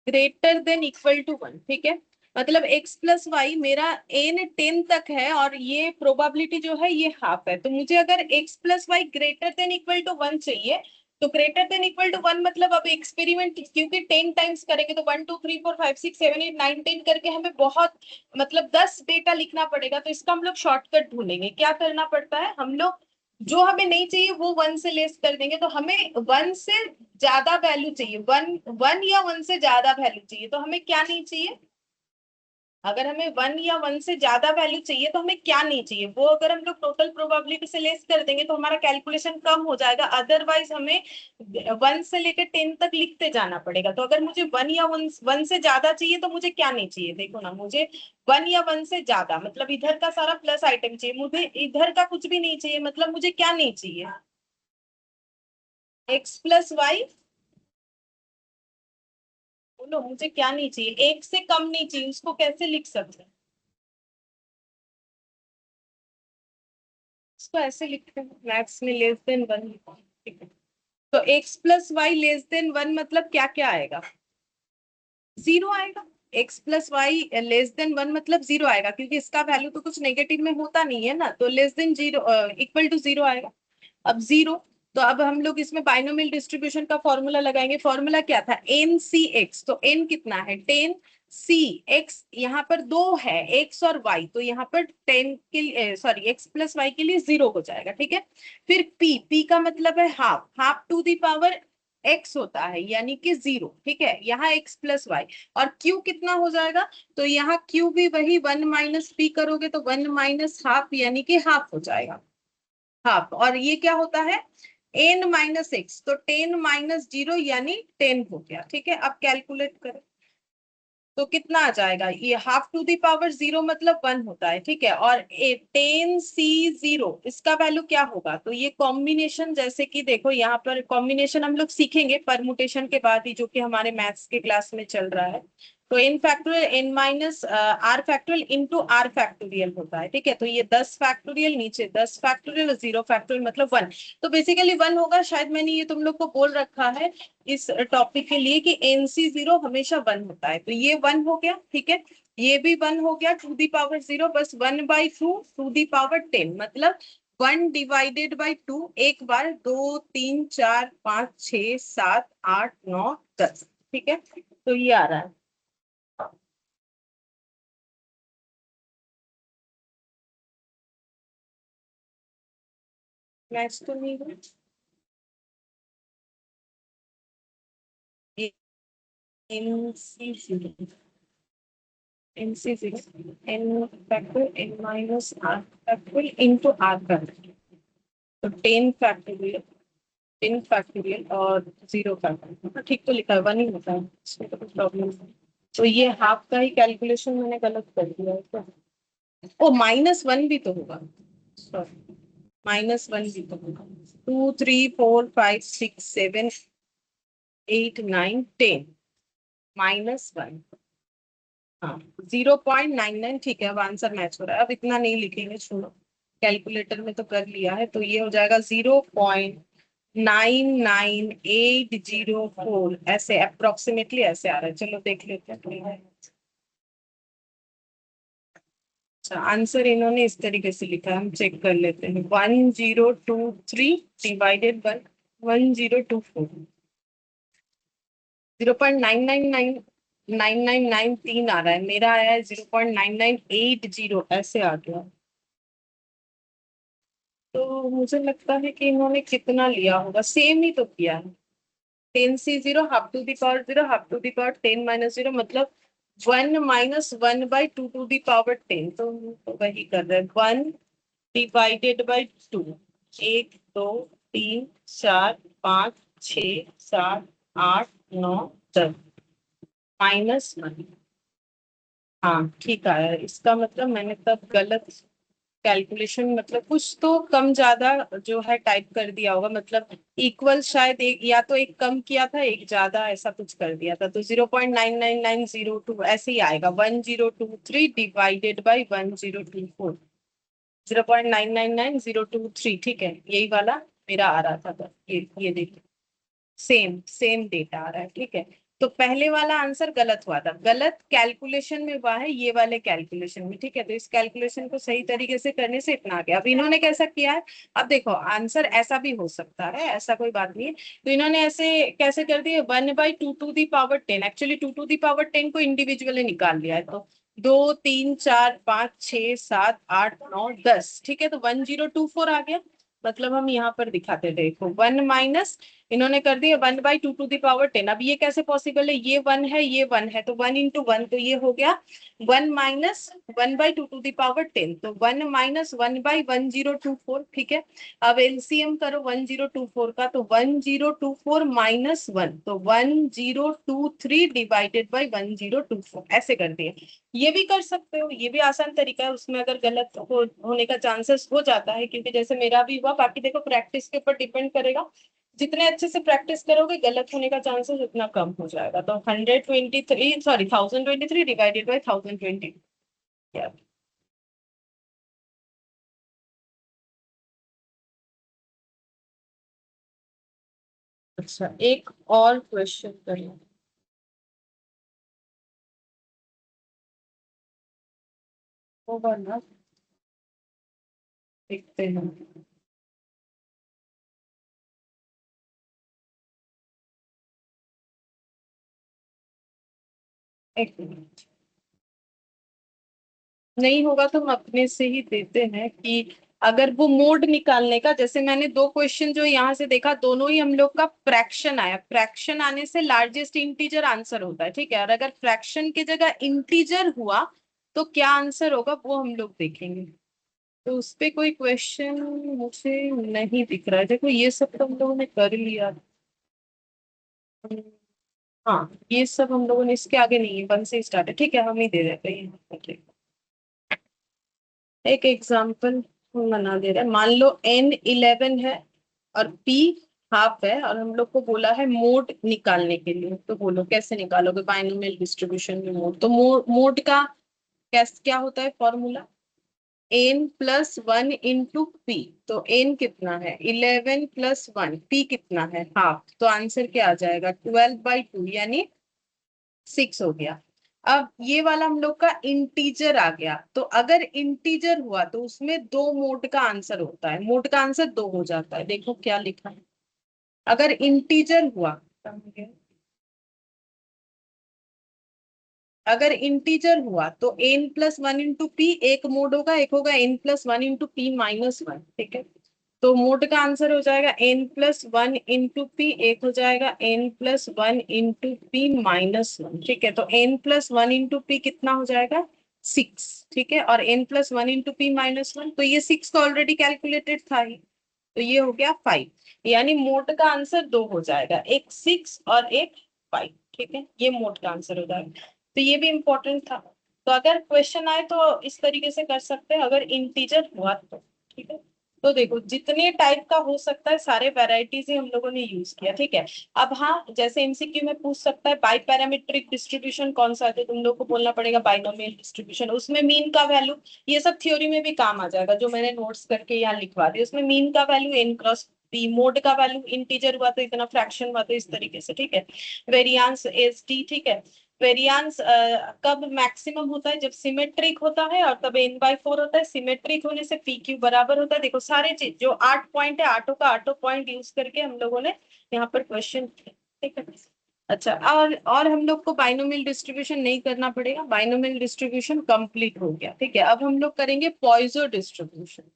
ग्रेटर देन इक्वल टू 1। ठीक है, मतलब x प्लस वाई मेरा n 10 तक है और ये प्रोबेबिलिटी जो है ये हाफ है। तो मुझे अगर x plus y greater than equal to 1 चाहिए, तो ग्रेटर देन इक्वल टू 1 मतलब अब एक्सपेरिमेंट क्योंकि 10 टाइम्स करेंगे तो 1 2 3 4 5 6 7 8 9 10 करके हमें बहुत मतलब 10 डेटा लिखना पड़ेगा। तो इसका हम लोग शॉर्टकट ढूंढेंगे। क्या करना पड़ता है, हम लोग जो हमें नहीं चाहिए वो 1 से लेस कर देंगे। तो हमें 1 से ज्यादा वैल्यू चाहिए, 1 या 1 से ज्यादा वैल्यू चाहिए। तो हमें क्या नहीं चाहिए, अगर हमें 1 या 1 से ज्यादा वैल्यू चाहिए तो हमें क्या नहीं चाहिए, वो अगर हम लोग टोटल प्रोबेबिलिटी से लेस कर देंगे तो हमारा कैलकुलेशन कम हो जाएगा। अदरवाइज हमें 1 से लेकर 10 तक लिखते जाना पड़ेगा। तो अगर मुझे 1 या 1 से ज्यादा चाहिए तो मुझे क्या नहीं चाहिए, देखो ना, मुझे 1 या 1 से ज्यादा मतलब इधर का सारा प्लस आइटम चाहिए, मुझे इधर का कुछ भी नहीं चाहिए। मतलब मुझे क्या नहीं चाहिए, एक्स प्लस वाई, बोलो मुझे क्या नहीं चाहिए, एक से कम नहीं चाहिए। उसको कैसे लिख सकते हैं, इसको ऐसे लिखते हैं मैथ्स में लेस देन 1। ठीक है, तो x plus y less than 1 मतलब क्या क्या आएगा, जीरो आएगा। X plus y less than 1 मतलब जीरो आएगा, क्योंकि इसका वैल्यू तो कुछ नेगेटिव में होता नहीं है ना। तो less than zero equal to zero आएगा। अब जीरो, तो अब हम लोग इसमें बाइनोमियल डिस्ट्रीब्यूशन का फॉर्मूला लगाएंगे। फॉर्मूला क्या था, एन सी एक्स। तो एन कितना है 10, सी एक्स यहाँ पर दो है एक्स और वाई, तो यहाँ पर 10 के लिए सॉरी एक्स प्लस वाई के लिए जीरो हो जाएगा। ठीक है, फिर पी, पी का मतलब है half, half to the power x होता है यानी कि जीरो। ठीक है, यहाँ एक्स प्लस वाई। और क्यू कितना हो जाएगा, तो यहाँ क्यू भी वही 1 माइनस पी करोगे तो 1 माइनस हाफ यानी कि हाफ हो जाएगा, हाफ। और ये क्या होता है एन माइनस एक्स, तो 10 माइनस जीरो यानी 10 हो गया। ठीक है, अब कैलकुलेट करें तो कितना आ जाएगा, ये half to the power zero मतलब 1 होता है। ठीक है, और 10 C0 इसका वैल्यू क्या होगा, तो ये कॉम्बिनेशन, जैसे कि देखो यहाँ पर कॉम्बिनेशन हम लोग सीखेंगे परमुटेशन के बाद ही, जो कि हमारे मैथ्स के क्लास में चल रहा है। तो n factorial n minus r factorial into r factorial होता है। ठीक है, तो ये 10 फैक्टोरियल, नीचे 10 फैक्टोरियल, 0 फैक्टोरियल मतलब 1। तो बेसिकली 1 होगा, शायद मैंने ये तुम लोग को बोल रखा है इस टॉपिक के लिए कि NC0 हमेशा 1 होता है। तो ये 1 हो गया। ठीक है, ये भी 1 हो गया टू दी पावर जीरो, बस 1/2 टू दी पावर 10 मतलब 1 डिवाइडेड बाई 2। एक बार 2 3 4 5 6 7 8 9 10। ठीक है, तो ये आ रहा है। मैच तो नहीं हुआ, NC0 NC0 n factor n minus r factor into r factor. तो 10 फैक्टोरियल, 10 फैक्टोरियल और 0 फैक्टोरियल, ठीक तो लिखा है, 1 ही होता है, इसमें तो कुछ प्रॉब्लम नहीं। तो ये हाफ का ही कैलकुलेशन मैंने गलत कर दिया है क्या, ओ -1 भी तो होगा, सॉरी -1 भी तो होगा। 2 3 4 5 6 7 8 9 10 -1, हाँ 0.99। ठीक है, अब आंसर मैच हो रहा है। अब इतना नहीं लिखेंगे, छोड़ो, कैलकुलेटर में तो कर लिया है। तो ये हो जाएगा 0.99804, ऐसे अप्रोक्सीमेटली ऐसे आ रहा है। चलो देख लेते हैं। अच्छा, आंसर इन्होंने इस तरीके से लिखा है, हम चेक कर लेते हैं। 1023 डिवाइडेड बाय 1024, 0.9993 आ रहा है। मेरा आया है 0.9980, ऐसे आ गया। तो मुझे लगता है कि इन्होंने कितना लिया होगा, सेम ही तो किया है। 10 C0 half to the power zero, half to the power 10 minus zero मतलब 1 -1/2 टू दी पावर 10। तो वही कर रहे हैं, 1 डिवाइडेड बाई 2। 1 2 3 4 5 6 7 8 9 10 -1। हाँ ठीक आया है। इसका मतलब मैंने तब गलत कैलकुलेशन मतलब कुछ तो कम ज्यादा जो है टाइप कर दिया होगा, मतलब इक्वल शायद एक, या तो एक कम किया था एक ज्यादा, ऐसा कुछ कर दिया था, तो 0.99902 ऐसे ही आएगा, 1023 डिवाइडेड बाई 1024, 0.999023, ठीक है, यही वाला मेरा आ रहा था। तो ये देखिए, सेम सेम डेटा आ रहा है, ठीक है। तो पहले वाला आंसर गलत हुआ था, गलत कैलकुलेशन में हुआ है, ये वाले कैलकुलेशन में, ठीक है। तो इस कैलकुलेशन को सही तरीके से करने से इतना आ गया। अब इन्होंने कैसा किया है, अब देखो आंसर ऐसा भी हो सकता है, ऐसा कोई बात नहीं है। तो इन्होंने ऐसे कैसे कर दिया, 1/2 to the power 10, actually 2 to the power 10 को इंडिविजुअली निकाल लिया है, तो 2 3 4 5 6 7 8 9 10, ठीक है। तो 1024 आ गया, मतलब हम यहाँ पर दिखाते हैं, देखो 1 माइनस, इन्होंने कर दिया 1/2 टू दी पावर 10। अब ये कैसे पॉसिबल है, ये 1 है ये 1 है, तो 1 into 1, तो ये हो गया 1 माइनस 1/2 टू दी पावर 10, तो 1 माइनस 1/1024, ठीक है। अब एलसीएम करो 1024 का, तो 1024 माइनस 1, तो 1023 डिवाइडेड बाई 1024, ऐसे कर दिए। ये भी कर सकते हो, ये भी आसान तरीका है, उसमें अगर गलत होने का चांसेस हो जाता है, क्योंकि जैसे मेरा भी हुआ, बाकी देखो प्रैक्टिस के ऊपर डिपेंड करेगा, जितने अच्छे से प्रैक्टिस करोगे गलत होने का चांसेस उतना कम हो जाएगा। तो 123, सॉरी 1023 डिवाइडेड बाई 1020। अच्छा, एक और क्वेश्चन करें, होगा ना, देखते हैं। एक मिनट, नहीं होगा तो हम अपने से ही देते हैं कि अगर वो मोड निकालने का, जैसे मैंने दो क्वेश्चन जो यहाँ से देखा, दोनों ही हम लोग का फ्रैक्शन आया, फ्रैक्शन आने से लार्जेस्ट इंटीजर आंसर होता है, ठीक है। और अगर फ्रैक्शन की जगह इंटीजर हुआ तो क्या आंसर होगा वो हम लोग देखेंगे। तो उस पे कोई क्वेश्चन मुझे नहीं दिख रहा है, देखो ये सब तो हम लोगों ने कर लिया। हाँ, ये सब हम लोगों ने, इसके आगे नहीं है, 1 से स्टार्ट है, ठीक है, हम ही दे देते हैं। एक एग्जाम्पल बना दे रहे हैं, मान लो n 11 है और p हाफ है, और हम लोग को बोला है मोड निकालने के लिए, तो बोलो कैसे निकालोगे बाइनोमियल डिस्ट्रीब्यूशन में मोड। तो मोड का कैस क्या होता है फॉर्मूला, n+1 × p, तो n कितना है 11+1, p कितना है हाफ, तो आंसर क्या आ जाएगा 12/2, यानी 6 हो गया। अब ये वाला हम लोग का इंटीजर आ गया, तो अगर इंटीजर हुआ तो उसमें दो मोड का आंसर होता है, मोड का आंसर 2 हो जाता है, देखो क्या लिखा है, अगर इंटीजर हुआ, अगर इंटीजर हुआ तो n+1 × p एक मोड होगा, एक होगा n+1 × p-1, ठीक है। तो मोड का आंसर हो जाएगा n+1 × p, एक हो जाएगा n+1 × p-1, ठीक है। तो n+1 × p कितना हो जाएगा 6, ठीक है, और n+1 × p-1, तो ये 6 तो ऑलरेडी कैलकुलेटेड था ही, तो ये हो गया 5, यानी मोड का आंसर 2 हो जाएगा, एक 6 और एक 5, ठीक है, ये मोड का आंसर हो जाएगा। तो ये भी इम्पोर्टेंट था। तो अगर क्वेश्चन आए तो इस तरीके से कर सकते हैं, अगर इंटीजर हुआ तो, ठीक है। तो देखो जितने टाइप का हो सकता है सारे वेराइटीज ही हम लोगों ने यूज किया, ठीक है। अब हाँ, जैसे एमसीक्यू में पूछ सकता है बाई पैरामीट्रिक डिस्ट्रीब्यूशन कौन सा है, तो तुम लोग को बोलना पड़ेगा बाइनोमियल डिस्ट्रीब्यूशन, उसमें मीन का वैल्यू, ये सब थ्योरी में भी काम आ जाएगा, जो मैंने नोट्स करके यहाँ लिखवा दिया, उसमें मीन का वैल्यू n×p, मोड का वैल्यू इंटीजर हुआ तो इतना, फ्रैक्शन हुआ तो इस तरीके से, ठीक है। वेरियांस एसटी, ठीक है। वेरियांस कब मैक्सिमम होता है, जब सिमेट्रिक होता है, और तब n/4 होता है, सिमेट्रिक होने से पी क्यू बराबर होता है। देखो सारे चीज जो 8 पॉइंट है, आठों का आठों पॉइंट यूज करके हम लोगों ने यहाँ पर क्वेश्चन, ठीक है। अच्छा, और हम लोग को बाइनोमियल डिस्ट्रीब्यूशन नहीं करना पड़ेगा, बाइनोमियल डिस्ट्रीब्यूशन कंप्लीट हो गया, ठीक है। अब हम लोग करेंगे पॉइजो डिस्ट्रीब्यूशन।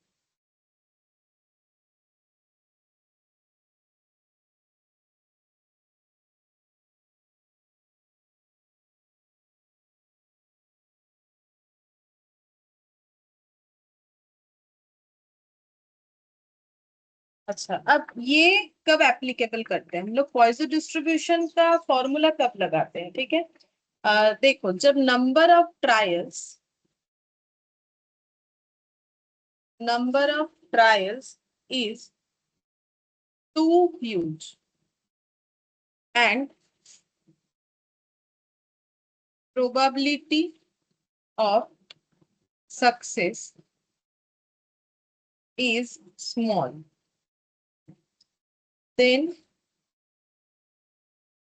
अच्छा, अब ये कब एप्लीकेबल करते हैं हम लोग, पॉइजो डिस्ट्रीब्यूशन का फॉर्मूला कब लगाते हैं, ठीक है। देखो जब number of trials number of trials is too huge and probability of success is small, then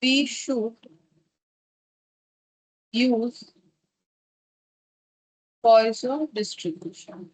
we should use Poisson distribution.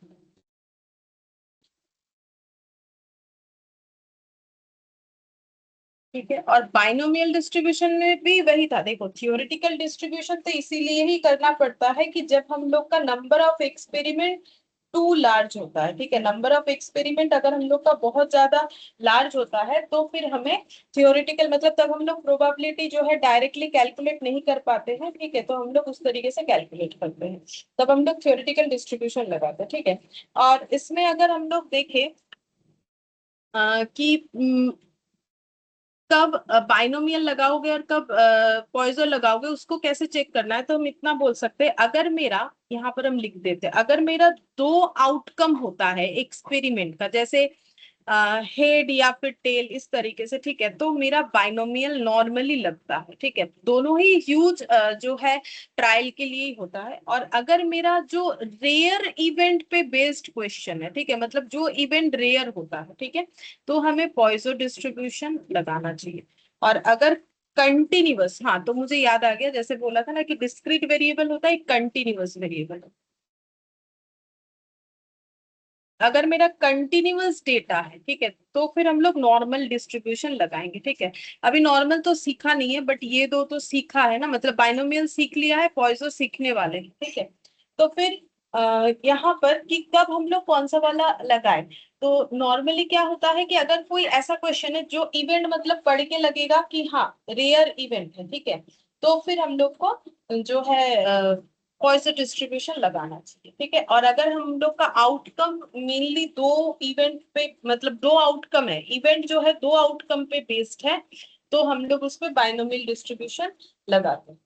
ठीक है, और बाइनोमियल डिस्ट्रीब्यूशन में भी वही था। देखो थियोरेटिकल डिस्ट्रीब्यूशन तो इसीलिए ही करना पड़ता है कि जब हम लोग का number of experiment too large होता है, ठीक है, नंबर ऑफ एक्सपेरिमेंट अगर हम लोग का बहुत ज्यादा लार्ज होता है तो फिर हमें थियोरेटिकल मतलब तब हम लोग प्रोबेबिलिटी जो है डायरेक्टली कैलकुलेट नहीं कर पाते हैं, ठीक है, तो हम लोग उस तरीके से कैलकुलेट करते हैं, तब हम लोग थियोरेटिकल डिस्ट्रीब्यूशन लगाते हैं, ठीक है। और इसमें अगर हम लोग देखें कि कब बाइनोमियल लगाओगे और कब पॉइजन लगाओगे उसको कैसे चेक करना है, तो हम इतना बोल सकते हैं, अगर मेरा यहाँ पर हम लिख देते हैं, अगर मेरा दो आउटकम होता है एक्सपेरिमेंट का, जैसे हेड या फिर टेल इस तरीके से, ठीक है, तो मेरा बाइनोमियल नॉर्मली लगता है, ठीक है, दोनों ही ह्यूज जो है ट्रायल के लिए ही होता है। और अगर मेरा जो रेयर इवेंट पे बेस्ड क्वेश्चन है, ठीक है, मतलब जो इवेंट रेयर होता है, ठीक है, तो हमें पॉइजन डिस्ट्रीब्यूशन लगाना चाहिए। और अगर कंटिन्यूअस, हाँ तो मुझे याद आ गया, जैसे बोला था ना कि डिस्क्रीट वेरिएबल होता है, कंटिन्यूअस वेरिएबल। अगर मेरा कंटिन्यूअस डेटा है, ठीक है, तो फिर हम लोग नॉर्मल डिस्ट्रीब्यूशन लगाएंगे, ठीक है। अभी नॉर्मल तो सीखा नहीं है, बट ये दो तो सीखा है ना, मतलब बाइनोमियल सीख लिया है, पॉइजन सीखने वाले हैं, ठीक है। तो फिर यहाँ पर कि कब हम लोग कौन सा वाला लगाए, तो नॉर्मली क्या होता है कि अगर कोई ऐसा क्वेश्चन है जो इवेंट मतलब पढ़ के लगेगा कि हाँ रेयर इवेंट है, ठीक है, तो फिर हम लोग को जो है पॉइजन डिस्ट्रीब्यूशन लगाना चाहिए, ठीक है। और अगर हम लोग का आउटकम मेनली दो इवेंट पे, मतलब दो आउटकम है, इवेंट जो है दो आउटकम पे बेस्ड है, तो हम लोग उस पे बाइनोमियल डिस्ट्रीब्यूशन लगाते हैं।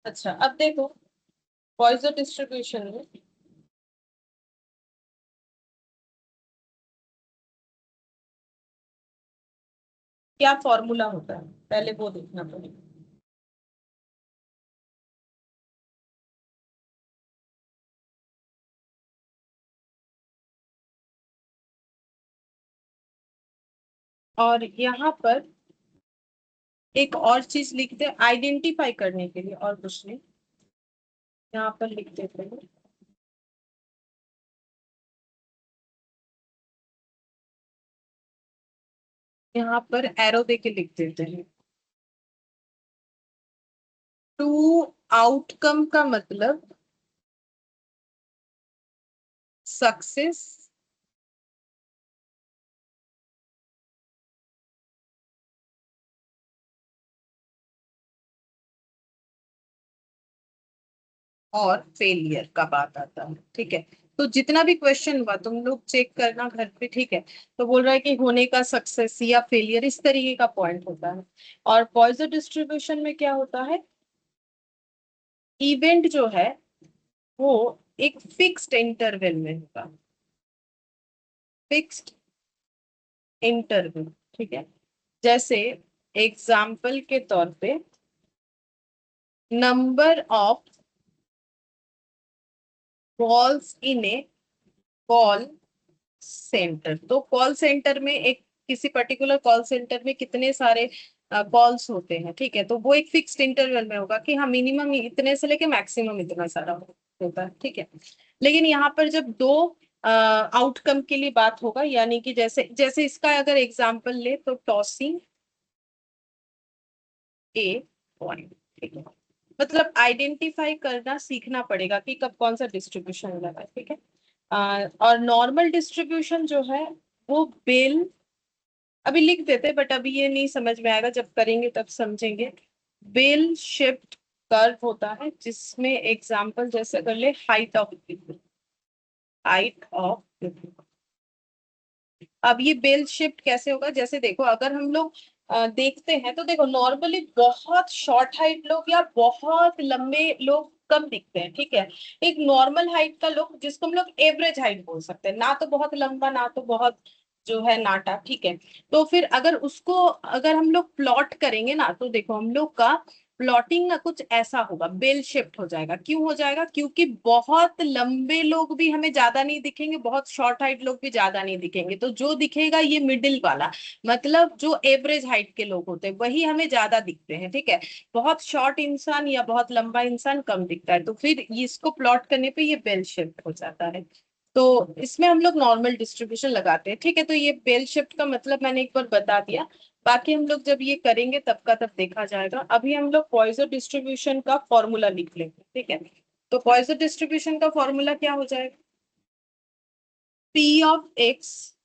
अच्छा अब देखो पॉइजन डिस्ट्रीब्यूशन में क्या फॉर्मूला होता है, पहले वो देखना पड़ेगा। और यहाँ पर एक और चीज लिखते हैं आइडेंटिफाई करने के लिए, और कुछ नहीं, यहाँ पर लिख देते हैं, यहाँ पर एरो देके लिख देते हैं। टू आउटकम का मतलब सक्सेस और फेलियर का बात आता है, ठीक है। तो जितना भी क्वेश्चन हुआ तुम लोग चेक करना घर पे, ठीक है, तो बोल रहा है कि होने का सक्सेस या फेलियर इस तरीके का पॉइंट होता है। और पॉइजन डिस्ट्रीब्यूशन में क्या होता है, इवेंट जो है वो एक फिक्स्ड इंटरवल में होगा, फिक्स्ड इंटरवल, ठीक है। जैसे एग्जाम्पल के तौर पे number of calls in A call centre, तो कॉल सेंटर में एक किसी पर्टिकुलर कॉल सेंटर में कितने सारे कॉल्स होते हैं, ठीक है, तो वो एक फिक्स्ड इंटरवल में होगा कि हाँ मिनिमम इतने से लेके मैक्सिमम इतना सारा होता है, ठीक है। लेकिन यहाँ पर जब दो आउटकम के लिए बात होगा, यानी कि जैसे जैसे इसका अगर एग्जांपल ले तो टॉसिंग ए पॉइंट, ठीक है, मतलब आइडेंटिफाई करना सीखना पड़ेगा कि कब कौन सा डिस्ट्रीब्यूशन लगा है, ठीक है। और नॉर्मल डिस्ट्रीब्यूशन जो है वो बेल, अभी लिख देते बट अभी ये नहीं समझ में आएगा, जब करेंगे तब समझेंगे। बेल शेप्ड कर्व होता है जिसमें एग्जांपल जैसे कर ले height of people, height of people. अब ये बेल शिफ्ट कैसे होगा, जैसे देखो अगर हम लोग देखते हैं तो देखो नॉर्मली बहुत शॉर्ट हाइट लोग या बहुत लंबे लोग कम दिखते हैं, ठीक है। एक नॉर्मल हाइट का लोग, जिसको हम लोग एवरेज हाइट बोल सकते हैं, ना तो बहुत लंबा ना तो बहुत जो है नाटा, ठीक है। तो फिर अगर उसको अगर हम लोग प्लॉट करेंगे ना, तो देखो हम लोग का प्लॉटिंग ना कुछ ऐसा होगा, बेल शेप्ड हो जाएगा। क्यों हो जाएगा? क्योंकि बहुत लंबे लोग भी हमें ज्यादा नहीं दिखेंगे, बहुत शॉर्ट हाइट लोग भी ज्यादा नहीं दिखेंगे, तो जो दिखेगा ये मिडिल वाला, मतलब जो एवरेज हाइट के लोग होते हैं वही हमें ज्यादा दिखते हैं, ठीक है। बहुत शॉर्ट इंसान या बहुत लंबा इंसान कम दिखता है, तो फिर इसको प्लॉट करने पे ये बेल शेप्ड हो जाता है। तो इसमें हम लोग नॉर्मल डिस्ट्रीब्यूशन लगाते हैं, ठीक है। तो ये बेल शिफ्ट का मतलब मैंने एक बार बता दिया, बाकी हम लोग जब ये करेंगे तब का तब देखा जाएगा। अभी हम लोग पॉइसन डिस्ट्रीब्यूशन का फॉर्मूला लिख लेंगे, ठीक है। तो पॉइसन डिस्ट्रीब्यूशन का फॉर्मूला क्या हो जाएगा? P of x,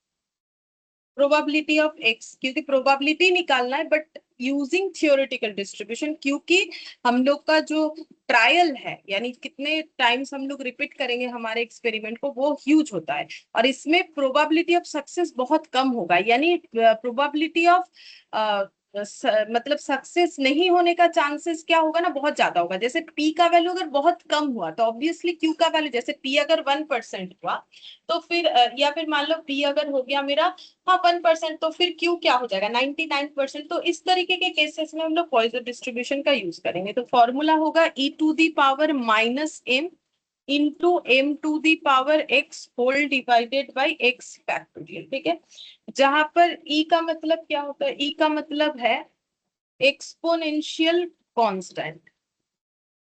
probability of x, क्योंकि प्रोबेबिलिटी निकालना है बट यूजिंग थियोरेटिकल डिस्ट्रीब्यूशन, क्योंकि हम लोग का जो ट्रायल है, यानी कितने टाइम्स हम लोग रिपीट करेंगे हमारे एक्सपेरिमेंट को, वो ह्यूज होता है। और इसमें प्रोबेबिलिटी ऑफ सक्सेस बहुत कम होगा, यानी प्रोबेबिलिटी ऑफ मतलब सक्सेस नहीं होने का चांसेस क्या होगा ना, बहुत ज्यादा होगा। जैसे पी का वैल्यू अगर बहुत कम हुआ तो ऑब्वियसली क्यू का वैल्यू, जैसे पी अगर 1% हुआ तो फिर या फिर मान लो पी अगर हो गया मेरा, हाँ 1%, तो फिर क्यू क्या हो जाएगा 99%। तो इस तरीके के केसेस में हम लोग पॉइसन डिस्ट्रीब्यूशन का यूज करेंगे। तो फॉर्मूला होगा e to the power minus m into m to the power x whole divided by x factorial, ठीक है। जहां पर e का मतलब क्या होता है? e का मतलब है एक्सपोनेंशियल कांस्टेंट,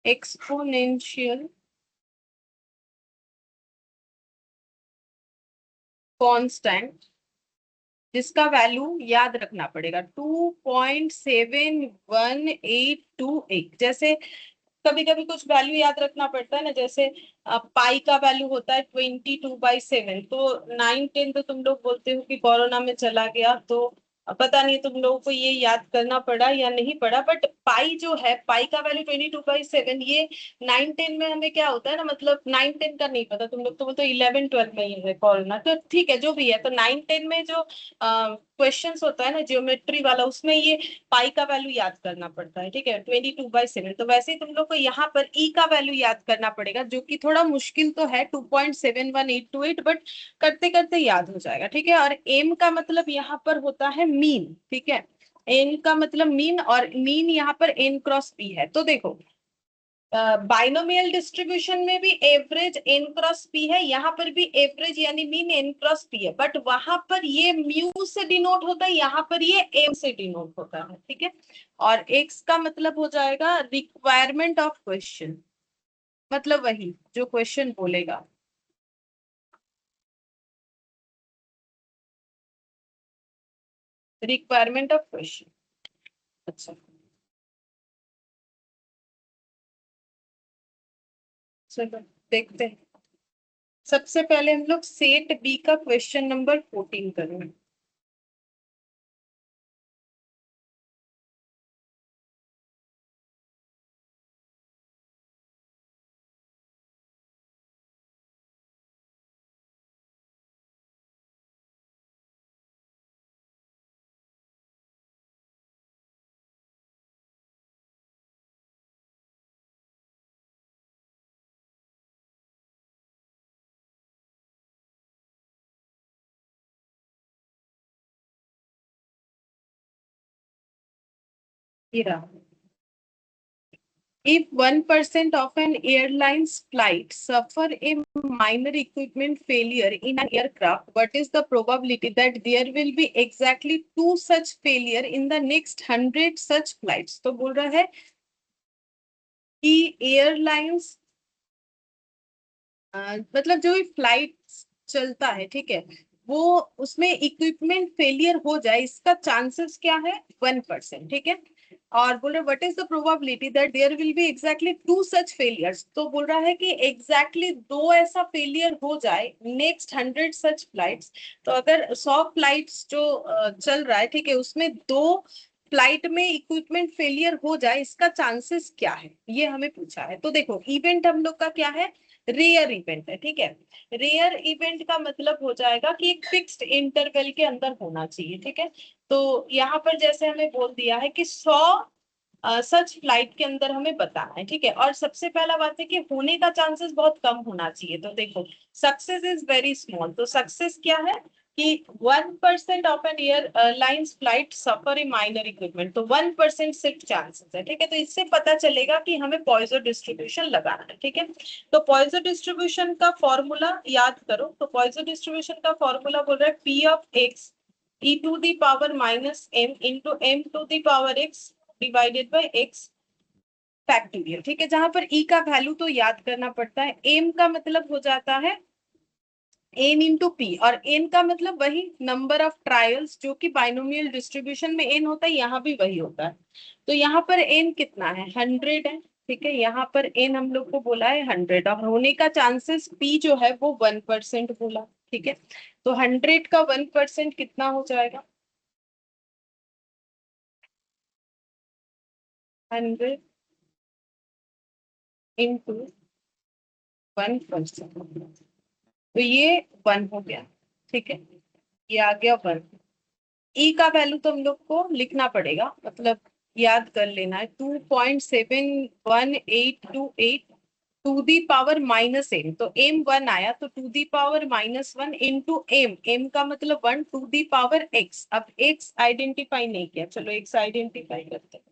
एक्सपोनेंशियल कांस्टेंट, जिसका वैल्यू याद रखना पड़ेगा 2.71828। जैसे कभी कभी कुछ वैल्यू याद रखना पड़ता है ना, जैसे पाई का वैल्यू होता है 22/7, तो 9-10 तो तुम लोग बोलते हो कि कोरोना में चला गया, तो पता नहीं तुम लोगों को ये याद करना पड़ा या नहीं पड़ा, बट पाई जो है, पाई का वैल्यू 22/7, ये 9-10 में हमें क्या होता है ना, मतलब 9-10 का नहीं पता तुम लोग, तो 11-12 में ही है कोरोना, तो ठीक है जो भी है। तो 9-10 में जो क्वेश्चंस होता है ना ज्योमेट्री वाला, उसमें ये पाई का वैल्यू याद करना पड़ता है, ठीक है 22/7। तो वैसे ही तुम लोग को यहाँ पर ई का वैल्यू याद करना पड़ेगा, जो कि थोड़ा मुश्किल तो है 2.71828, बट करते करते याद हो जाएगा, ठीक है। और एम का मतलब यहाँ पर होता है मीन, ठीक है। एन का मतलब मीन, और मीन यहाँ पर एन क्रॉस पी है। तो देखो बाइनोमियल डिस्ट्रीब्यूशन में भी एवरेज एन क्रॉस पी है, यहाँ पर भी एवरेज यानी मीन एन क्रॉस पी है, बट वहां पर ये म्यू से डिनोट होता है, यहाँ पर ये एम से डिनोट होता है, ठीक है। और एक्स का मतलब हो जाएगा रिक्वायरमेंट ऑफ क्वेश्चन, मतलब वही जो क्वेश्चन बोलेगा। रिक्वायरमेंट ऑफ क्वेश्चन, अच्छा चलो देखते हैं। सबसे पहले हम लोग सेट बी का क्वेश्चन नंबर 14 करेंगे। ये रहा। If 1% of an airline's flight suffer a minor equipment failure in an aircraft, what is the probability that there will be exactly 2 such failure in the next 100 such flights? तो बोल रहा है कि airlines मतलब जो भी फ्लाइट चलता है, ठीक है, वो उसमें इक्विपमेंट फेलियर हो जाए, इसका चांसेस क्या है 1%, ठीक है। और बोल रहे what is the probability that there will be exactly 2 such failures, तो बोल रहा है कि एग्जैक्टली 2 ऐसा फेलियर हो जाए नेक्स्ट 100 सच फ्लाइट्स। तो अगर 100 फ्लाइट्स जो चल रहा है, ठीक है, उसमें 2 फ्लाइट में इक्विपमेंट फेलियर हो जाए, इसका चांसेस क्या है, ये हमें पूछा है। तो देखो इवेंट हम लोग का क्या है, रेयर इवेंट है, ठीक है। रेयर इवेंट का मतलब हो जाएगा कि एक फिक्स्ड इंटरवल के अंदर होना चाहिए, ठीक है। तो यहाँ पर जैसे हमें बोल दिया है कि 100 सच फ्लाइट के अंदर हमें बताना है, ठीक है। और सबसे पहला बात है कि होने का चांसेस बहुत कम होना चाहिए। तो देखो सक्सेस इज वेरी स्मॉल, तो सक्सेस क्या है कि 1% of an airlines flight suffer a minor equipment, तो 1% सिर्फ चांसेस है, ठीक है। तो इससे पता चलेगा कि हमें पॉइजन डिस्ट्रीब्यूशन लगाना है, ठीक है। तो पॉइजन डिस्ट्रीब्यूशन का फॉर्मूला याद करो। तो पॉइजन डिस्ट्रीब्यूशन का फॉर्मूला बोल रहा है p of x e to the power minus m into m to the power x divided by x factorial, ठीक है। जहां पर e का वैल्यू तो याद करना पड़ता है, m का मतलब हो जाता है n इंटू पी, और n का मतलब वही नंबर ऑफ ट्रायल्स जो कि बाइनोमियल डिस्ट्रीब्यूशन में n होता है, यहाँ भी वही होता है। तो यहाँ पर n कितना है, 100 है, ठीक है। यहाँ पर n हम लोग को बोला है 100, और होने का चांसेस p जो है वो 1% बोला, ठीक है। तो 100 का 1% कितना हो जाएगा, 100 इंटू 1%, तो ये 1 हो गया, ठीक है। ये आ गया 1। ई का वैल्यू तो हम लोग को लिखना पड़ेगा, मतलब याद कर लेना है, 2.71828 to the power minus m, तो एम 1 आया, तो to the power -1 into m, m का मतलब 1 टू दी पावर एक्स। अब एक्स आइडेंटिफाई नहीं किया, चलो एक्स आइडेंटिफाई करते हैं।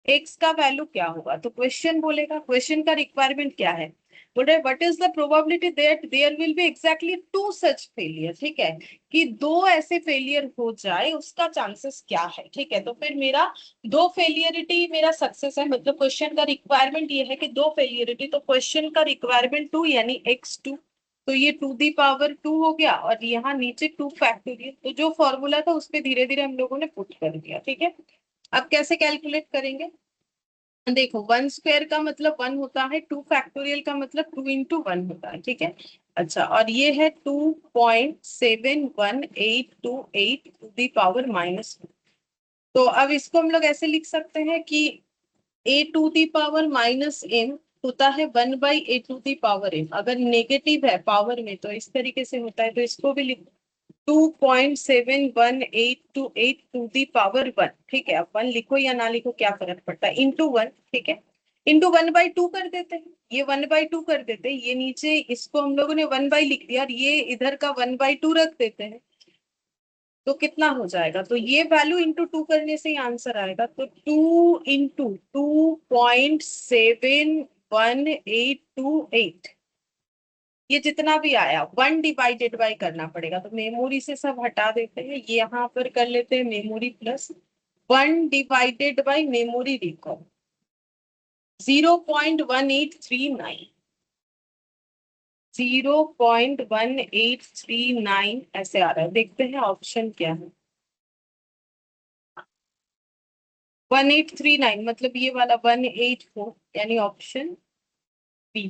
एक्स का वैल्यू क्या होगा, तो क्वेश्चन बोलेगा, क्वेश्चन का रिक्वायरमेंट क्या है, बोल रहे what is the probability that there will be exactly 2 such failure, ठीक है, कि 2 ऐसे फेलियर हो जाए उसका चांसेस क्या है, ठीक है। तो फिर मेरा 2 फेलियरिटी मेरा सक्सेस है, मतलब क्वेश्चन का रिक्वायरमेंट ये है कि 2 फेलियरिटी, तो क्वेश्चन का रिक्वायरमेंट 2 यानी x2, तो ये टू दी पावर 2 हो गया, और यहाँ नीचे 2 फैक्टोरियल, तो जो फॉर्मूला था उस पर धीरे धीरे हम लोगों ने पुट कर दिया, ठीक है। अब कैसे कैलकुलेट करेंगे, देखो 1 स्क्वायर का मतलब 1 होता है, 2 फैक्टोरियल का मतलब 2 इंटू 1 होता है, ठीक है। अच्छा, और ये है 2.71828 टू दी पावर -1। तो अब इसको हम लोग ऐसे लिख सकते हैं कि a to the power -m होता है 1/a to the power m, अगर नेगेटिव है पावर में तो इस तरीके से होता है, तो इसको भी लिख 2.71828 टू दी पावर 1, ठीक है। अब 1 लिखो या ना लिखो क्या फर्क पड़ता है, इंटू 1, ठीक है। इंटू 1/2 कर देते हैं, ये 1/2 कर देते हैं, ये नीचे इसको हम लोगों ने 1 लिख दिया, और ये इधर का 1/2 रख देते हैं, तो कितना हो जाएगा, तो ये वैल्यू इंटू 2 करने से ही आंसर आएगा, तो 2 इंटू 2.71828, ये जितना भी आया 1 डिवाइडेड बाई करना पड़ेगा, तो मेमोरी से सब हटा देते हैं, ये यहाँ पर कर लेते हैं memory plus 1 divided by memory recall 0.1839, 0.1839 ऐसे आ रहा है। देखते हैं ऑप्शन क्या है, 1839 मतलब ये वाला 184, यानी ऑप्शन बी,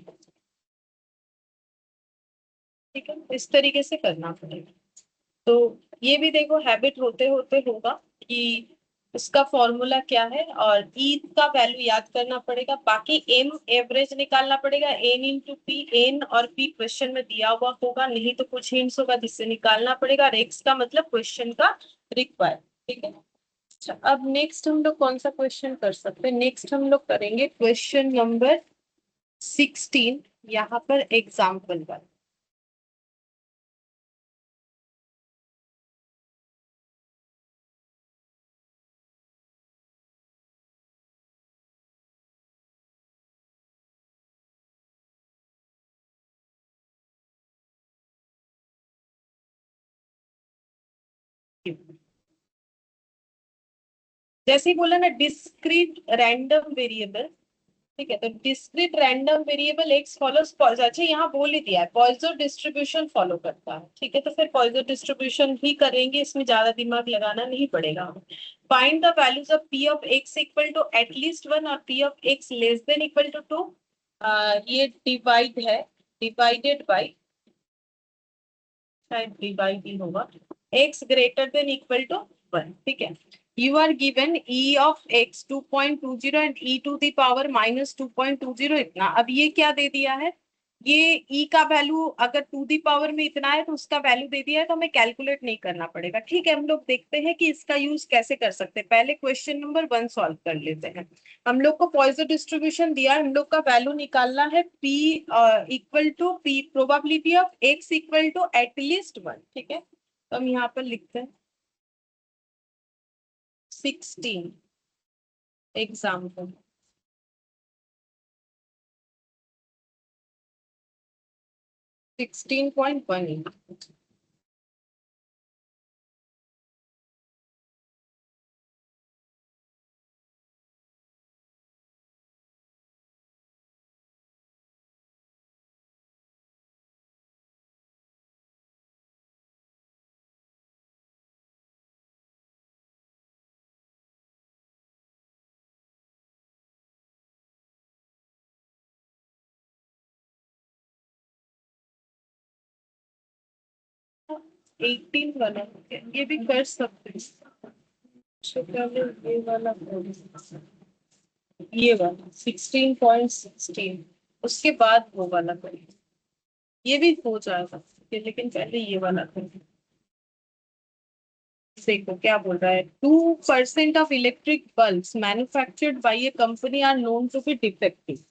ठीक है। इस तरीके से करना पड़ेगा। तो ये भी देखो हैबिट होते होते होगा कि उसका फॉर्मूला क्या है, और ई का वैल्यू याद करना पड़ेगा, बाकी एम एवरेज निकालना पड़ेगा, एन इंटू पी, एन और पी क्वेश्चन में दिया हुआ होगा, नहीं तो कुछ हिंट्स होगा जिससे निकालना पड़ेगा, और एक्स का मतलब क्वेश्चन का रिक्वायर, ठीक है। अच्छा, अब नेक्स्ट हम लोग कौन सा क्वेश्चन कर सकते हैं, नेक्स्ट हम लोग करेंगे क्वेश्चन नंबर 16, यहाँ पर एग्जाम्पल 1। जैसे ही बोला ना डिस्क्रीट रैंडम वेरिएबल, ठीक है, तो discrete random variable x follows Poisson, अच्छा यहाँ बोल ही दिया है पॉइजन डिस्ट्रीब्यूशन फॉलो करता है, ठीक है, तो फिर पॉइजन डिस्ट्रीब्यूशन ही करेंगे, इसमें ज्यादा दिमाग लगाना नहीं पड़ेगा हमें। Find the values of p of x equal to at least 1 और p of x less than equal to 2, ये डिवाइड है, डिवाइडेड बाई, शायद डिवाइड ही होगा, x greater than equal to 1, ठीक है। You are given e of x 2.20 and e to the power -2.20 इतना, अब ये क्या दे दिया है, ये ई का वैल्यू अगर टू दी पावर में इतना है तो उसका वैल्यू दे दिया है, तो हमें कैलकुलेट नहीं करना पड़ेगा। ठीक है, हम लोग देखते हैं कि इसका यूज कैसे कर सकते हैं। पहले क्वेश्चन नंबर 1 सॉल्व कर लेते हैं। हम लोग को पॉइजन डिस्ट्रीब्यूशन दिया है, हम लोग का वैल्यू निकालना है p equal to p probability of x equal to at least 1। ठीक है, तो हम यहाँ पर लिखते हैं 16 एग्जाम्पल। 16.18। एटीन वाला ये भी कर सकते हैं। तो पहले ये वाला करें। ये वाला 16.16, उसके बाद वो वाला करें। ये भी हो जाएगा लेकिन पहले ये वाला करें। देखो क्या बोल रहा है, 2% of electric bulbs manufactured by a company are known to be defective.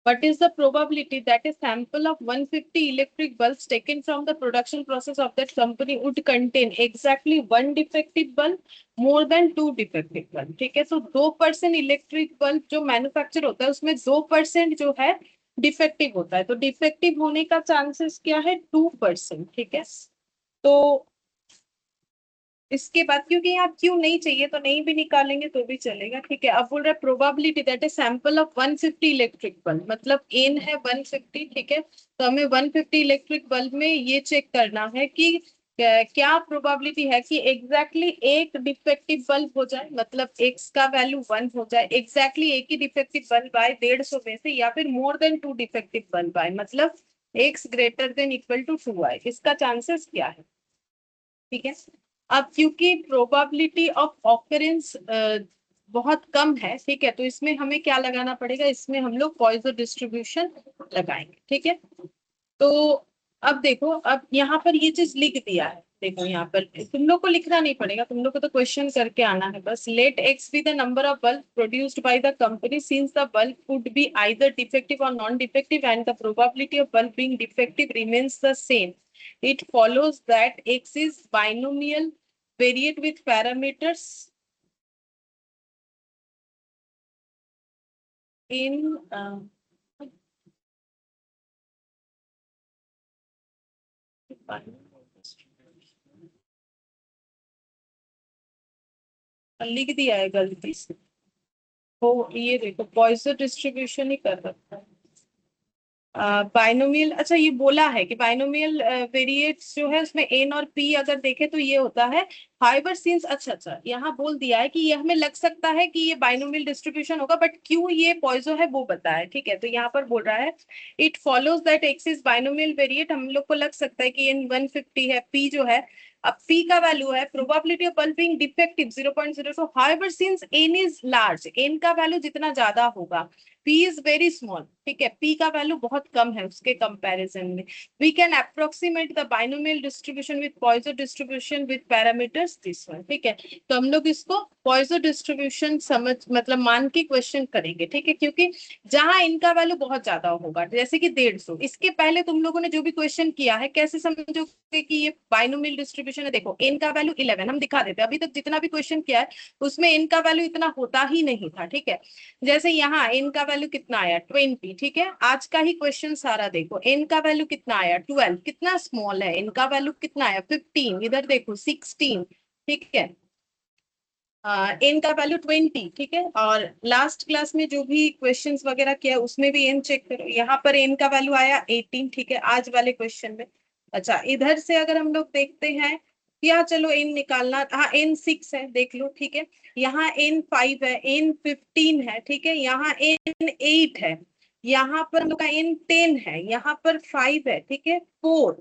What is the probability that a sample of 150 electric bulbs taken from the production process of that company would contain exactly one defective bulb, more than two defective bulb? ठीक है, so 2% electric bulb जो manufacture होता है उसमें 2% जो है defective होता है, तो डिफेक्टिव होने का चांसेस क्या है 2%। ठीक है, तो इसके बाद क्योंकि यहाँ क्यों नहीं चाहिए तो नहीं भी निकालेंगे तो भी चलेगा। ठीक है, अब बोल रहा है probability that is sample of 150 electric bulb, मतलब एन है 150। ठीक है, तो हमें 150 इलेक्ट्रिक बल्ब में ये चेक करना है कि क्या प्रोबेबिलिटी है कि एग्जैक्टली एक डिफेक्टिव बल्ब हो जाए, मतलब एक्स का वैल्यू 1 हो जाए, एग्जैक्टली एक ही डिफेक्टिव बल्ब आए 150 में से, या फिर मोर देन 2 डिफेक्टिव बल्ब आए, मतलब x greater than equal to 2 आए। इसका चांसेस क्या है? ठीक है, अब क्योंकि प्रोबेबिलिटी ऑफ ऑकरेंस बहुत कम है, ठीक है, तो इसमें हमें क्या लगाना पड़ेगा, इसमें हम लोग पॉइजन डिस्ट्रीब्यूशन लगाएंगे। ठीक है, तो अब देखो, अब यहाँ पर ये चीज लिख दिया है। देखो यहाँ पर तुम लोग को लिखना नहीं पड़ेगा, तुम लोग को तो क्वेश्चन करके आना है बस। Let x be the number of bulb produced by the company since the bulb could be either defective और non defective and the probability of bulb being defective remains the same. It follows that x is binomial variate with parameters in लिख दिया है गलती से। तो ये देखो poison distribution ही कर रखा है। बाइनोमियल, अच्छा ये बोला है कि बाइनोमियल वेरिएट्स जो है उसमें एन और पी अगर देखे तो ये होता है। हाइवर सिंस, अच्छा यहाँ बोल दिया है कि ये हमें लग सकता है कि ये बाइनोमियल डिस्ट्रीब्यूशन होगा, बट क्यों ये पॉइजो है वो बताया। ठीक है, तो यहाँ पर बोल रहा है it follows that x is binomial variate. हम लोग को लग सकता है कि एन 150 है, पी जो है, अब p का वैल्यू है probability of bulb being defective 0.02। However since n is large, n का वैल्यू जितना ज्यादा होगा, p इज वेरी स्मॉल। ठीक है, p का वैल्यू बहुत कम है उसके कंपैरिजन में। We can approximate the binomial distribution with Poisson distribution with parameters this one. ठीक है, तो हम लोग इसको पॉइजन डिस्ट्रीब्यूशन समझ मतलब मान के क्वेश्चन करेंगे। ठीक है, क्योंकि जहां इनका वैल्यू बहुत ज्यादा होगा जैसे कि 150, इसके पहले तुम लोगों ने जो भी क्वेश्चन किया है कैसे समझोगे कि ये बाइनोमियल डिस्ट्रीब्यूशन है। देखो n का वैल्यू 11 हम दिखा देते हैं, अभी तक जितना भी क्वेश्चन किया है उसमें n का वैल्यू इतना होता ही नहीं था। ठीक है, जैसे यहाँ n का वैल्यू कितना आया 20। ठीक है, आज का ही क्वेश्चन सारा देखो, n का वैल्यू कितना आया 12, कितना स्मॉल है, n का वैल्यू कितना आया 15, इधर देखो 16। ठीक है, एन का वैल्यू 20। ठीक है, और लास्ट क्लास में जो भी क्वेश्चंस वगैरह किया उसमें भी एन चेक करो, यहाँ पर एन का वैल्यू आया 18। ठीक है, आज वाले क्वेश्चन में। अच्छा, इधर से अगर हम लोग देखते हैं, या चलो एन निकालना, हाँ एन 6 है देख लो। ठीक है, यहाँ एन 5 है, एन 15 है। ठीक है, यहाँ एन 8 है, यहाँ पर हम लोग का एन 10 है, यहाँ पर 5 है। ठीक है, 4,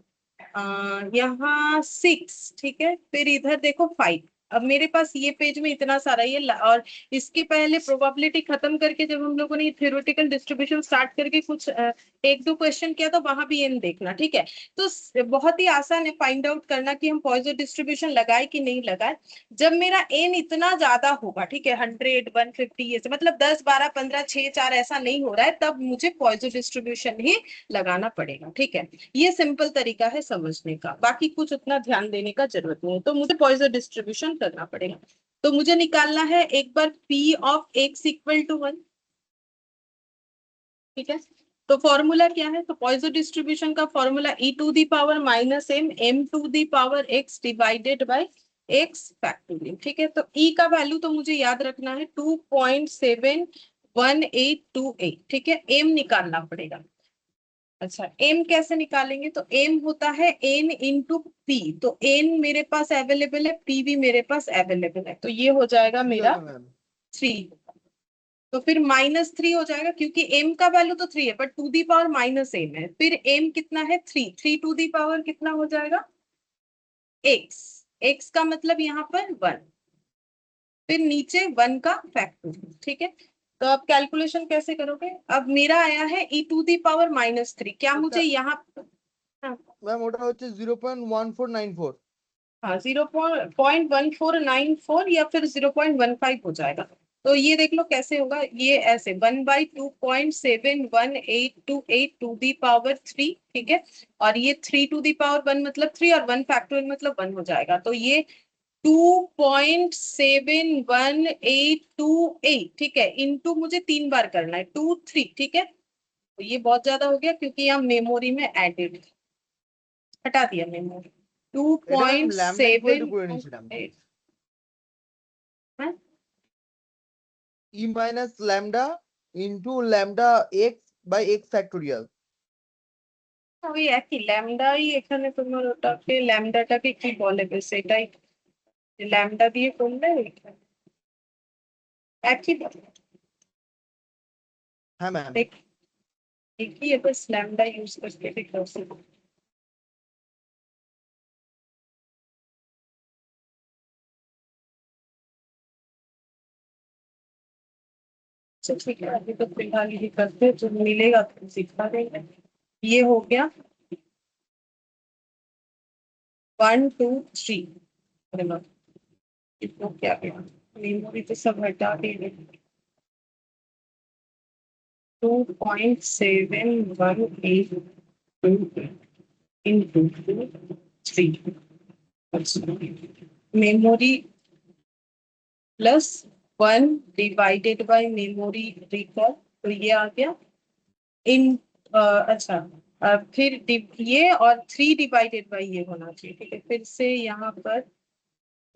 यहाँ 6। ठीक है, फिर इधर देखो 5। अब मेरे पास ये पेज में इतना सारा और इसके पहले प्रोबेबिलिटी खत्म करके जब हम लोगों ने थ्योरेटिकल डिस्ट्रीब्यूशन स्टार्ट करके कुछ एक दो क्वेश्चन किया तो वहां भी एन देखना, ठीक है। तो बहुत ही आसान है फाइंड आउट करना कि हम पॉइजन डिस्ट्रीब्यूशन लगाए कि नहीं लगाए। जब मेरा एन इतना ज्यादा होगा, ठीक है, 100 150 ये से मतलब 10 12 15 6 4 ऐसा नहीं हो रहा है, तब मुझे पॉइजन डिस्ट्रीब्यूशन ही लगाना पड़ेगा, ठीक है। ये सिंपल तरीका है समझने का, बाकी कुछ उतना ध्यान देने का जरूरत नहीं है। तो मुझे पॉइजन डिस्ट्रीब्यूशन करना पड़ेगा। तो मुझे निकालना है एक बार P of x equal to 1, ठीक है। तो फॉर्मूला क्या है, तो पॉइजन डिस्ट्रीब्यूशन का formula e to the power minus m m to the power x divided by x factorial, ठीक है। तो e का वैल्यू तो मुझे याद रखना है 2.71828, ठीक है। m निकालना पड़ेगा। अच्छा, m कैसे निकालेंगे, तो m होता है n इंटू p, तो n मेरे पास अवेलेबल है, p भी मेरे पास अवेलेबल है, तो ये हो जाएगा थ्री मेरा होगा मैम। 3। तो फिर -3 हो जाएगा क्योंकि m का वैल्यू तो 3 है पर to the power minus m है, फिर m कितना है 3, 3 टू दी पावर कितना हो जाएगा x, x का मतलब यहाँ पर 1, फिर नीचे 1 का फैक्टर, ठीक है। तो अब कैलकुलेशन कैसे करोगे, अब मेरा आया है e टू दी पावर -3, क्या मुझे यहाँ, हाँ ম্যাম ওটা হচ্ছে 0.1494। हाँ 0.1494 या फिर 0.15 हो जाएगा। तो ये देख लो कैसे होगा, ये ऐसे 1/2.71828 टू दी पावर 3, ठीक है। और ये 3 टू दी पावर 1 मतलब 3 और 1 फैक्टोरियल मतलब 1 हो जाएगा। तो ये 2.71828, ठीक है, इंटू मुझे 3 बार करना है 2 3, ठीक है। तो ये बहुत ज्यादा हो गया क्योंकि यहाँ मेमोरी में एडेड, हटा दिया मेमोरी। टू এটা ma'am point lambda equal to seven করে নিয়েছিলাম। हाँ e minus lambda into lambda x by x factorial. ওই একই ল্যামডাই এখানে তোমার ওটাকে ল্যামডাটাকে কি বলে বেশ এটাই ল্যামডা দিয়ে করলে একই বলে। হ্যাঁ ম্যাম। देख एक ही है बस लैम्डा यूज करके दिखाओ से। अच्छा ठीक है, अभी तो फिलहाल यही करते हैं, जो मिलेगा तो सिखा देंगे। ये हो गया 1 2 3, अरे वाह, इसको क्या गया, मेमोरी तो सब हटा दी। 2.718 into 3, memory plus 1 divided bye memory recall, तो ये आ गया इन अच्छा, फिर ये और 3 डिवाइडेड बाय ये होना चाहिए, ठीक है। फिर से यहाँ पर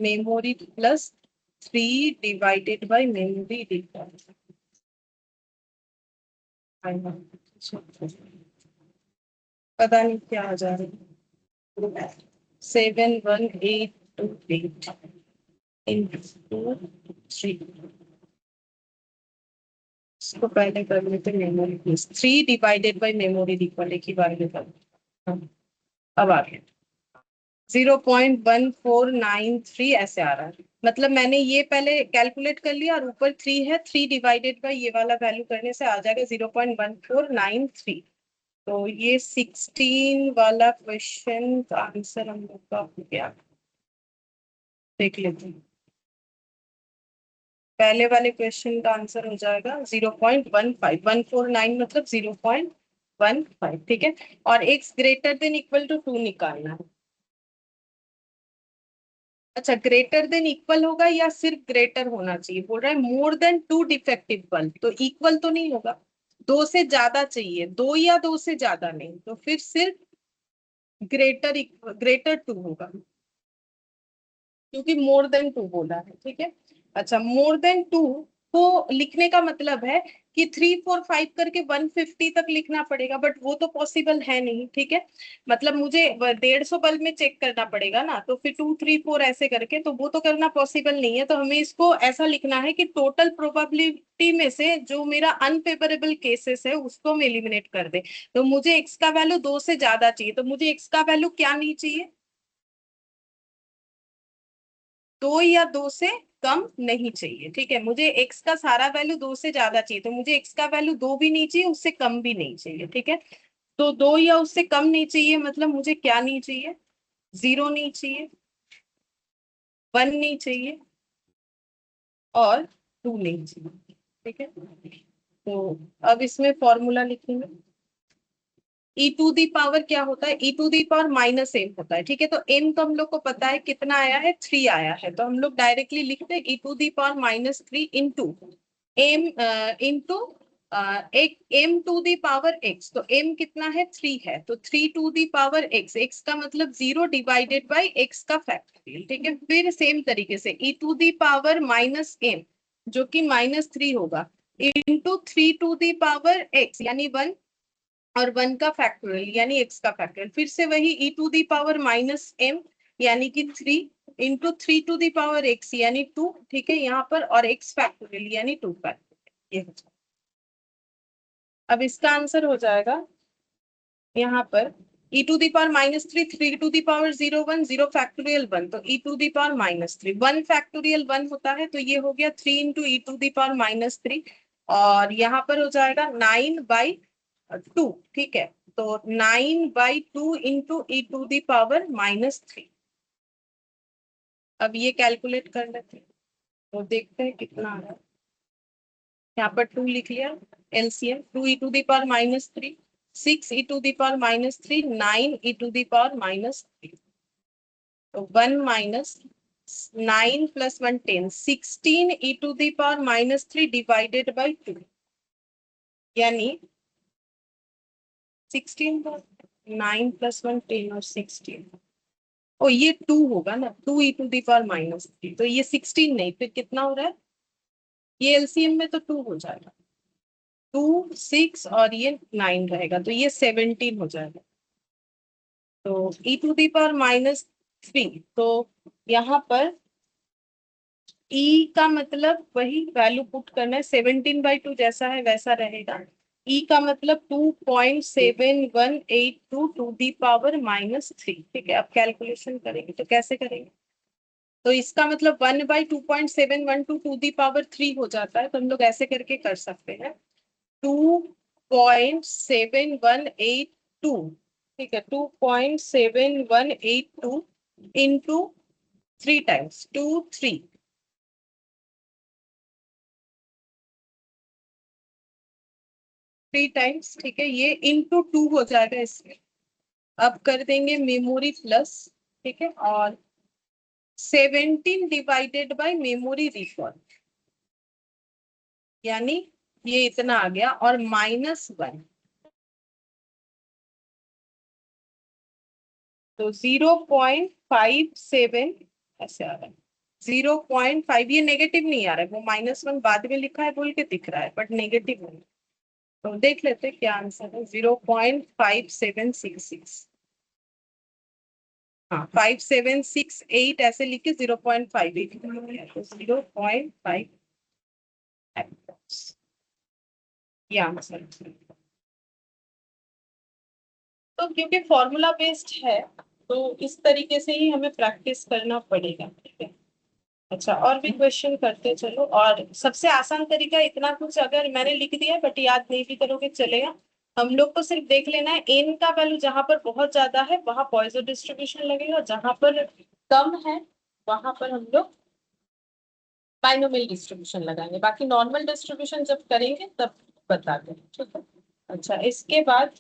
memory plus 3 divided by memory recall, पता नहीं क्या आ जा रहा है, 71828 into 3, इसको पहले कर लेते memory plus 3 divided by memory recall, एक ही बार में कर। हाँ, अब आ गया 0.1493 ऐसे आ रहा है, मतलब मैंने ये पहले कैलकुलेट कर लिया और ऊपर 3 है, 3 डिवाइडेड बाय ये वाला वैल्यू करने से आ जाएगा 0.1493। तो ये 16 वाला क्वेश्चन का आंसर हम लोग का हो गया, देख लेते हैं। पहले वाले क्वेश्चन का आंसर हो जाएगा 0.15, 149 मतलब 0.15, ठीक है। और x greater than equal to 2 निकालना है। अच्छा, ग्रेटर देन इक्वल होगा या सिर्फ ग्रेटर होना चाहिए, बोल रहा है मोर देन 2 डिफेक्टिव बल्ब, तो इक्वल तो नहीं होगा, 2 से ज्यादा चाहिए, 2 या 2 से ज्यादा नहीं, तो फिर सिर्फ ग्रेटर ग्रेटर 2 होगा क्योंकि मोर देन 2 बोला है, ठीक है। अच्छा, मोर देन 2 को लिखने का मतलब है कि 3 4 5 करके 150 तक लिखना पड़ेगा, बट वो तो पॉसिबल है नहीं, ठीक है। मतलब मुझे 150 बल्ब में चेक करना पड़ेगा ना, तो फिर 2 3 4 ऐसे करके तो वो तो करना पॉसिबल नहीं है। तो हमें इसको ऐसा लिखना है कि टोटल प्रोबेबिलिटी में से जो मेरा अनफेवरेबल केसेस है उसको हम एलिमिनेट कर दे। तो मुझे एक्स का वैल्यू 2 से ज्यादा चाहिए, तो मुझे एक्स का वैल्यू क्या नहीं चाहिए, 2 या 2 से कम नहीं चाहिए, ठीक है। मुझे x का सारा वैल्यू 2 से ज्यादा चाहिए, तो मुझे x का वैल्यू 2 भी नहीं चाहिए, उससे कम भी नहीं चाहिए, ठीक है। तो 2 या उससे कम नहीं चाहिए, मतलब मुझे क्या नहीं चाहिए, 0 नहीं चाहिए, 1 नहीं चाहिए और 2 नहीं चाहिए, ठीक है। तो अब इसमें फॉर्मूला लिखेंगे। e टू दी पावर क्या होता है, e to the power minus m होता है, ठीक है। तो m तो हम लोग को पता है कितना आया है, 3 आया है, तो हम लोग डायरेक्टली लिखते हैं e to the power minus 3 into m into एक m to the power x। तो m कितना है, 3 है, तो 3 to the power x, x का मतलब 0 डिवाइडेड बाई x का फैक्टोरियल, ठीक है। फिर सेम तरीके से e to the power minus m जो कि -3 होगा into 3 to the power x यानी 1 और 1 का फैक्टोरियल यानी x का फैक्टोरियल, फिर से वही e to the power minus m यानी कि 3 into 3 to the power x यानी 2, ठीक है यहाँ पर, और x फैक्टोरियल यानी 2 फैक्टोरियल, ये हो जाएगा। अब इसका आंसर हो जाएगा यहाँ पर e to the power -3, 3 to the power 0 1, 0 factorial 1, तो e to the power -3, 1 factorial 1 होता है, तो ये हो गया 3 into e to the power -3, और यहाँ पर हो जाएगा 9/2, ठीक है। तो 9/2 into e to the power -3। अब ये कैलकुलेट कर लेते हैं, तो देखते हैं कितना आ रहा है। यहाँ पर 2 लिख लिया, LCM 2 e to the power -3, 6 e to the power -3, 9 e to the power -3, तो 1 minus 9 plus 1 10, 16 e to the power -3 divided by 2 यानी 16 9 प्लस 1 10 और 16, ओ ये 2 होगा ना, 2 e टू दी पावर -3, तो ये 16 नहीं, फिर कितना हो रहा है, ये एलसीएम में तो 2 हो जाएगा, 2 6 और ये 9 रहेगा, तो ये 17 हो जाएगा। तो e टू दी पावर -3, तो यहाँ पर e का मतलब वही वैल्यू पुट करना है, 17/2 जैसा है वैसा रहेगा। e का मतलब 2.7182 टू दी पावर -3, ठीक है। अब कैलकुलेशन करेंगे तो कैसे करेंगे, तो इसका मतलब 1/2.712 टू दी पावर 3 हो जाता है, तो हम लोग ऐसे करके कर सकते हैं 2.7182, ठीक है, 2.7182 इंटू 3 टाइम्स 3 टाइम्स, ठीक है, ये इंटू 2 हो जाएगा इसमें। अब कर देंगे मेमोरी प्लस, ठीक है, और 17 डिवाइडेड बाय मेमोरी रिकॉल यानी ये इतना आ गया, और -1, तो 0.57 ऐसे आ रहा है, 0.5, ये नेगेटिव नहीं आ रहा है, वो -1 बाद में लिखा है बोल के दिख रहा है, बट नेगेटिव नहीं। तो देख लेते हैं क्या आंसर है, 0.5766, हाँ 5768 ऐसे लिख के 0.58, तो 0.5 ये आंसर। तो क्योंकि फॉर्मूला बेस्ड है, तो इस तरीके से ही हमें प्रैक्टिस करना पड़ेगा, ठीक है। अच्छा, और भी क्वेश्चन करते चलो, और सबसे आसान तरीका इतना कुछ अगर मैंने लिख दिया है बट याद नहीं भी करोगे चलेगा, हम लोग को सिर्फ देख लेना है एन का वैल्यू जहां पर बहुत ज्यादा है वहां पॉइजन डिस्ट्रीब्यूशन लगेगा, जहां पर कम है वहां पर हम लोग बाइनोमियल डिस्ट्रीब्यूशन लगाएंगे, बाकी नॉर्मल डिस्ट्रीब्यूशन जब करेंगे तब बता दें, ठीक है। अच्छा, इसके बाद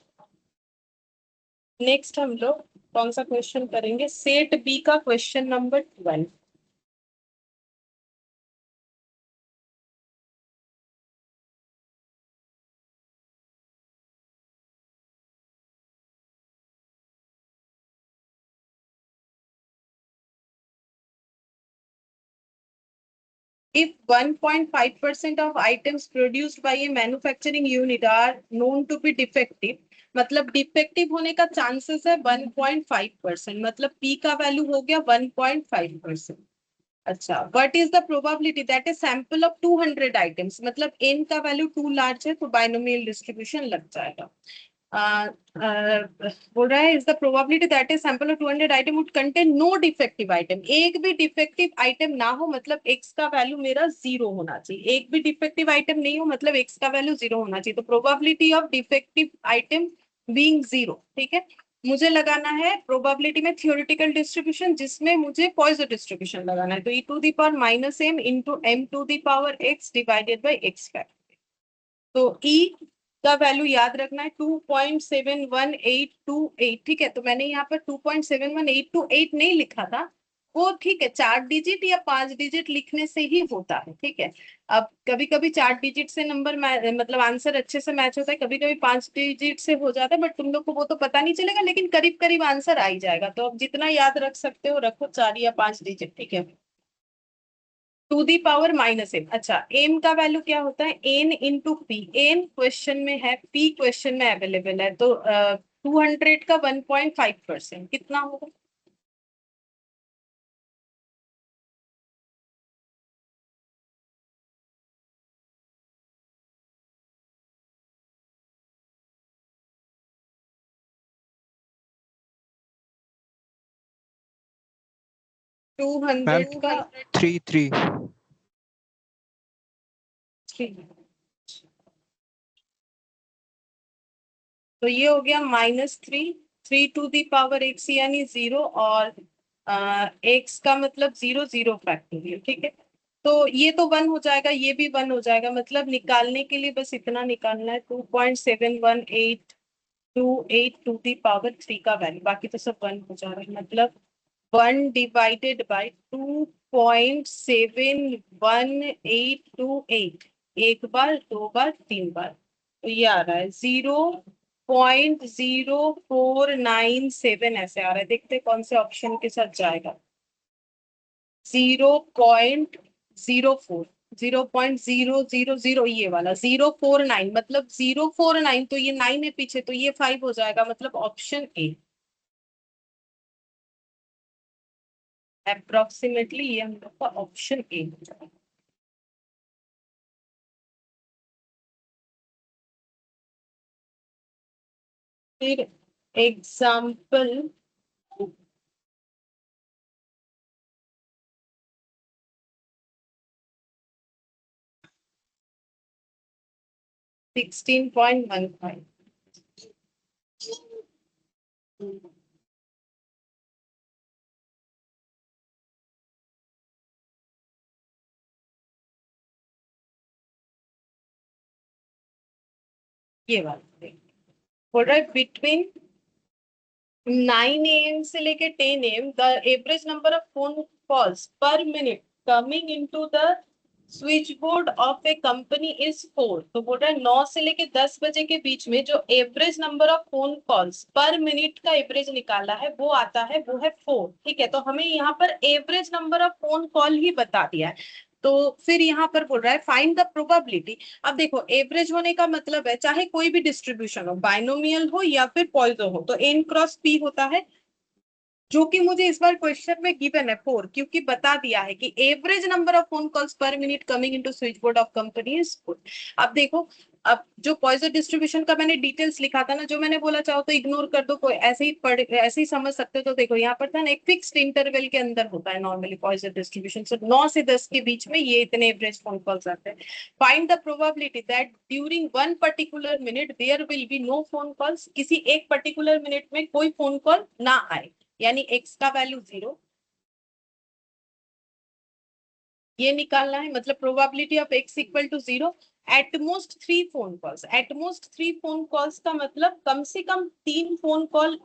नेक्स्ट हम लोग कौन सा क्वेश्चन करेंगे, सेट बी का question number 12। If 1.5% of items produced by a manufacturing unit are known to be defective, मतलब डिफेक्टिव होने का चांसेस है 1.5%, मतलब P का वैल्यू हो गया 1.5%। अच्छा, what is the probability that a sample of 200 items, मतलब n का वैल्यू 2 लार्ज है तो बाइनोमियल डिस्ट्रीब्यूशन लग जाएगा। बोल रहा है is the probability that is sample of 200 item would contain no defective item, एक भी डिफेक्टिव आइटम ना हो मतलब एक्स का वैल्यू मेरा जीरो होना चाहिए, एक भी डिफेक्टिव आइटम नहीं हो मतलब एक्स का वैल्यू जीरो होना चाहिए, तो probability of defective item being zero. ठीक है, मुझे लगाना है प्रोबेबिलिटी में थियोरेटिकल डिस्ट्रीब्यूशन जिसमें मुझे पॉइसन डिस्ट्रीब्यूशन लगाना है, तो e to the power minus m into m to the power x divided by x factor. तो ई का वैल्यू याद रखना है 2.71828। ठीक है, तो मैंने यहाँ पर 2.71828 नहीं लिखा था, वो ठीक है 4 डिजिट या 5 डिजिट लिखने से ही होता है। ठीक है, अब कभी कभी 4 डिजिट से नंबर मतलब आंसर अच्छे से मैच होता है, कभी कभी 5 डिजिट से हो जाता है, बट तुम लोग को वो तो पता नहीं चलेगा, लेकिन करीब करीब आंसर आ ही जाएगा। तो अब जितना याद रख सकते हो रखो, 4 या 5 डिजिट। ठीक है, to the power minus m. अच्छा, एम का वैल्यू क्या होता है, n into p, n question में है, पी क्वेश्चन में अवेलेबल है, तो 200 का 1.5% कितना होगा, टू मैम हंड्रेड का 3 3। तो ये हो गया -3, 3 टू दी पावर एक्स यानी जीरो, और एक्स का मतलब जीरो, जीरो फैक्टोरियल। ठीक है, तो ये तो 1 हो जाएगा, ये भी 1 हो जाएगा, मतलब निकालने के लिए बस इतना निकालना है, 2.71828 टू दी पावर 3 का वैल्यू, बाकी तो सब 1 हो जा रहा है, मतलब 1/2.71828, एक बार, दो बार, तीन बार, तो ये आ रहा है 0.0497, ऐसे आ रहा है, देखते हैं कौन से ऑप्शन के साथ जाएगा। 0.04, 0.000, ये वाला 049, मतलब 049, तो ये 9 है पीछे, तो ये 5 हो जाएगा, मतलब ऑप्शन ए अप्रोक्सीमेटली, ये हम लोग का ऑप्शन ए हो जाएगा। फिर एग्जाम्पल 16.15, ये वाला बोल रहा है बिटवीन 9 AM से लेके 10 AM the average number of phone calls पर minute coming into the switch board of A company is 4। तो बोल रहा है 9 से लेके 10 बजे के बीच में जो average number of phone calls पर मिनट का एवरेज निकाला है वो आता है, वो है 4। ठीक है, तो हमें यहाँ पर average number of phone call ही बता दिया है, तो फिर यहाँ पर बोल रहा है फाइंड द प्रोबेबिलिटी। अब देखो एवरेज होने का मतलब है चाहे कोई भी डिस्ट्रीब्यूशन हो, बाइनोमियल हो या फिर पॉइजन हो, तो एन क्रॉस पी होता है, जो कि मुझे इस बार क्वेश्चन में गिवन है 4, क्योंकि बता दिया है कि average number of phone calls पर minute coming into switch board of company is 4। अब देखो, अब जो पॉइजन डिस्ट्रीब्यूशन का मैंने डिटेल्स लिखा था ना, जो मैंने बोला चाहो तो इग्नोर कर दो, कोई ऐसे ही पढ़ ऐसे ही समझ सकते हो, तो देखो यहाँ पर था ना एक फिक्स्ड इंटरवल के अंदर होता है नॉर्मली पॉइजन डिस्ट्रीब्यूशन, सो 9 से 10 के बीच में ये इतने एवरेज फोन कॉल्स आते हैं। Find the probability that during one particular minute there will be no phone calls, किसी एक पर्टिकुलर मिनट में कोई फोन कॉल ना आए, यानी एक्स का वैल्यू 0, ये निकालना है, मतलब probability of x equal to 0। At most 3 phone calls, at most 3 phone calls का मतलब कम से कम 3 फोन कॉल,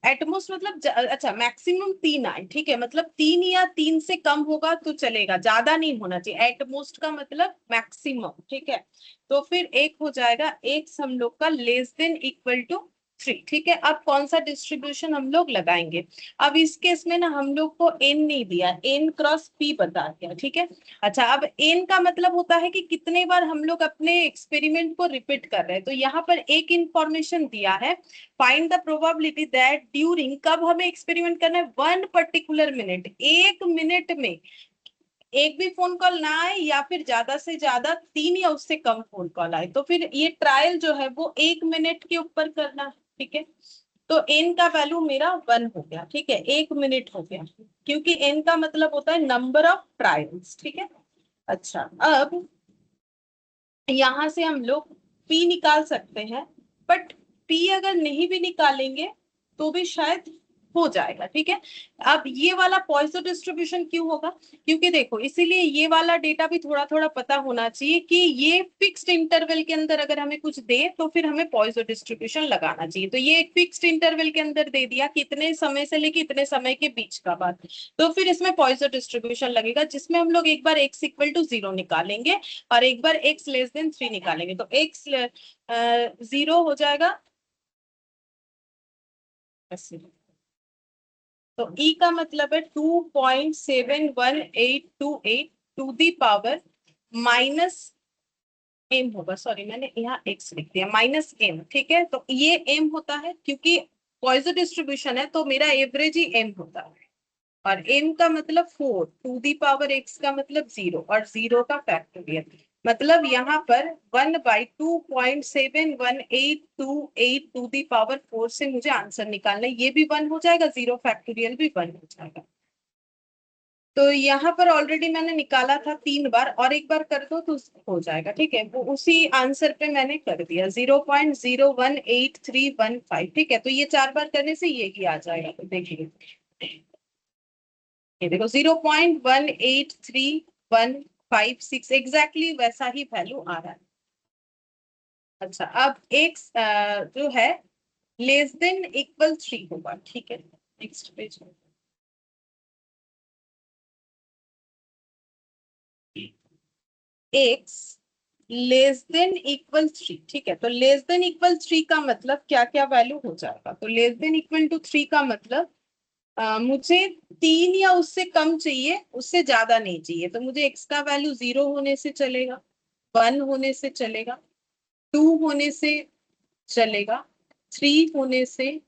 एटमोस्ट मतलब अच्छा मैक्सिमम 3 आए। ठीक है, मतलब 3 या 3 से कम होगा तो चलेगा, ज्यादा नहीं होना चाहिए, एटमोस्ट का मतलब मैक्सिमम। ठीक है, तो फिर एक हो जाएगा एक्स हम लोग का लेस देन इक्वल टू 3। ठीक है, अब कौन सा डिस्ट्रीब्यूशन हम लोग लगाएंगे, अब इस केस में ना हम लोग को एन नहीं दिया, एन क्रॉस पी बता दिया। ठीक है, अच्छा अब एन का मतलब होता है कि कितने बार हम लोग अपने एक्सपेरिमेंट को रिपीट कर रहे हैं, तो यहाँ पर एक इंफॉर्मेशन दिया है, find the probability that during, कब हमें एक्सपेरिमेंट करना है, वन पर्टिकुलर मिनट, एक मिनट में एक भी फोन कॉल ना आए या फिर ज्यादा से ज्यादा 3 या उससे कम फोन कॉल आए, तो फिर ये ट्रायल जो है वो 1 मिनट के ऊपर करना है। ठीक है, तो एन का वैल्यू मेरा 1 हो गया। ठीक है, 1 मिनट हो गया, क्योंकि एन का मतलब होता है नंबर ऑफ ट्रायल्स। ठीक है, अच्छा अब यहां से हम लोग पी निकाल सकते हैं, बट पी अगर नहीं भी निकालेंगे तो भी शायद हो जाएगा। ठीक है, अब ये वाला पॉइसन डिस्ट्रीब्यूशन क्यों होगा, क्योंकि देखो इसीलिए ये वाला डेटा भी थोड़ा थोड़ा पता होना चाहिए कि ये फिक्स्ड इंटरवल के अंदर अगर हमें कुछ दे तो फिर हमें पॉइसन डिस्ट्रीब्यूशन लगाना चाहिए। तो ये एक फिक्स्ड इंटरवल के अंदर दे दिया कि इतने समय से लेके इतने समय के बीच का बात, तो फिर इसमें पॉइसन डिस्ट्रीब्यूशन लगेगा, जिसमें हम लोग एक बार x इक्वल टू 0 निकालेंगे और एक बार x लेस देन 3 निकालेंगे। तो x 0 हो जाएगा ऐसे। तो e का मतलब है 2.71828 to the power minus m होगा, सॉरी मैंने यहाँ x लिख दिया, माइनस m। ठीक है, तो ये m होता है, क्योंकि पॉइसन डिस्ट्रीब्यूशन है तो मेरा एवरेज ही m होता है। और m का मतलब 4, टू दी पावर x का मतलब 0 और 0 का फैक्टोरियल, मतलब यहाँ पर 1/2.71828 टू दी पावर 4 से मुझे आंसर निकालना है। ये भी 1 हो जाएगा, 0 फैक्टोरियल भी 1 हो जाएगा। तो यहाँ पर ऑलरेडी मैंने निकाला था 3 बार, और एक बार कर दो तो हो जाएगा। ठीक है, वो उसी आंसर पे मैंने कर दिया 0.018315। ठीक है, तो ये 4 बार करने से ये ही आ जाएगा। तो देखिए ये देखो 0.183156 एग्जैक्टली वैसा ही वैल्यू आ रहा है। अच्छा अब एक जो है लेस देन इक्वल 3 होगा। ठीक है, next page x less than equal 3। ठीक है, तो लेस देन इक्वल 3 का मतलब क्या क्या वैल्यू हो जाएगा, तो लेस देन इक्वल टू 3 का मतलब मुझे 3 या उससे कम चाहिए, उससे ज्यादा नहीं चाहिए। तो मुझे x का वैल्यू 0 होने से चलेगा, 1 होने से चलेगा, 2 होने से चलेगा, 3 होने से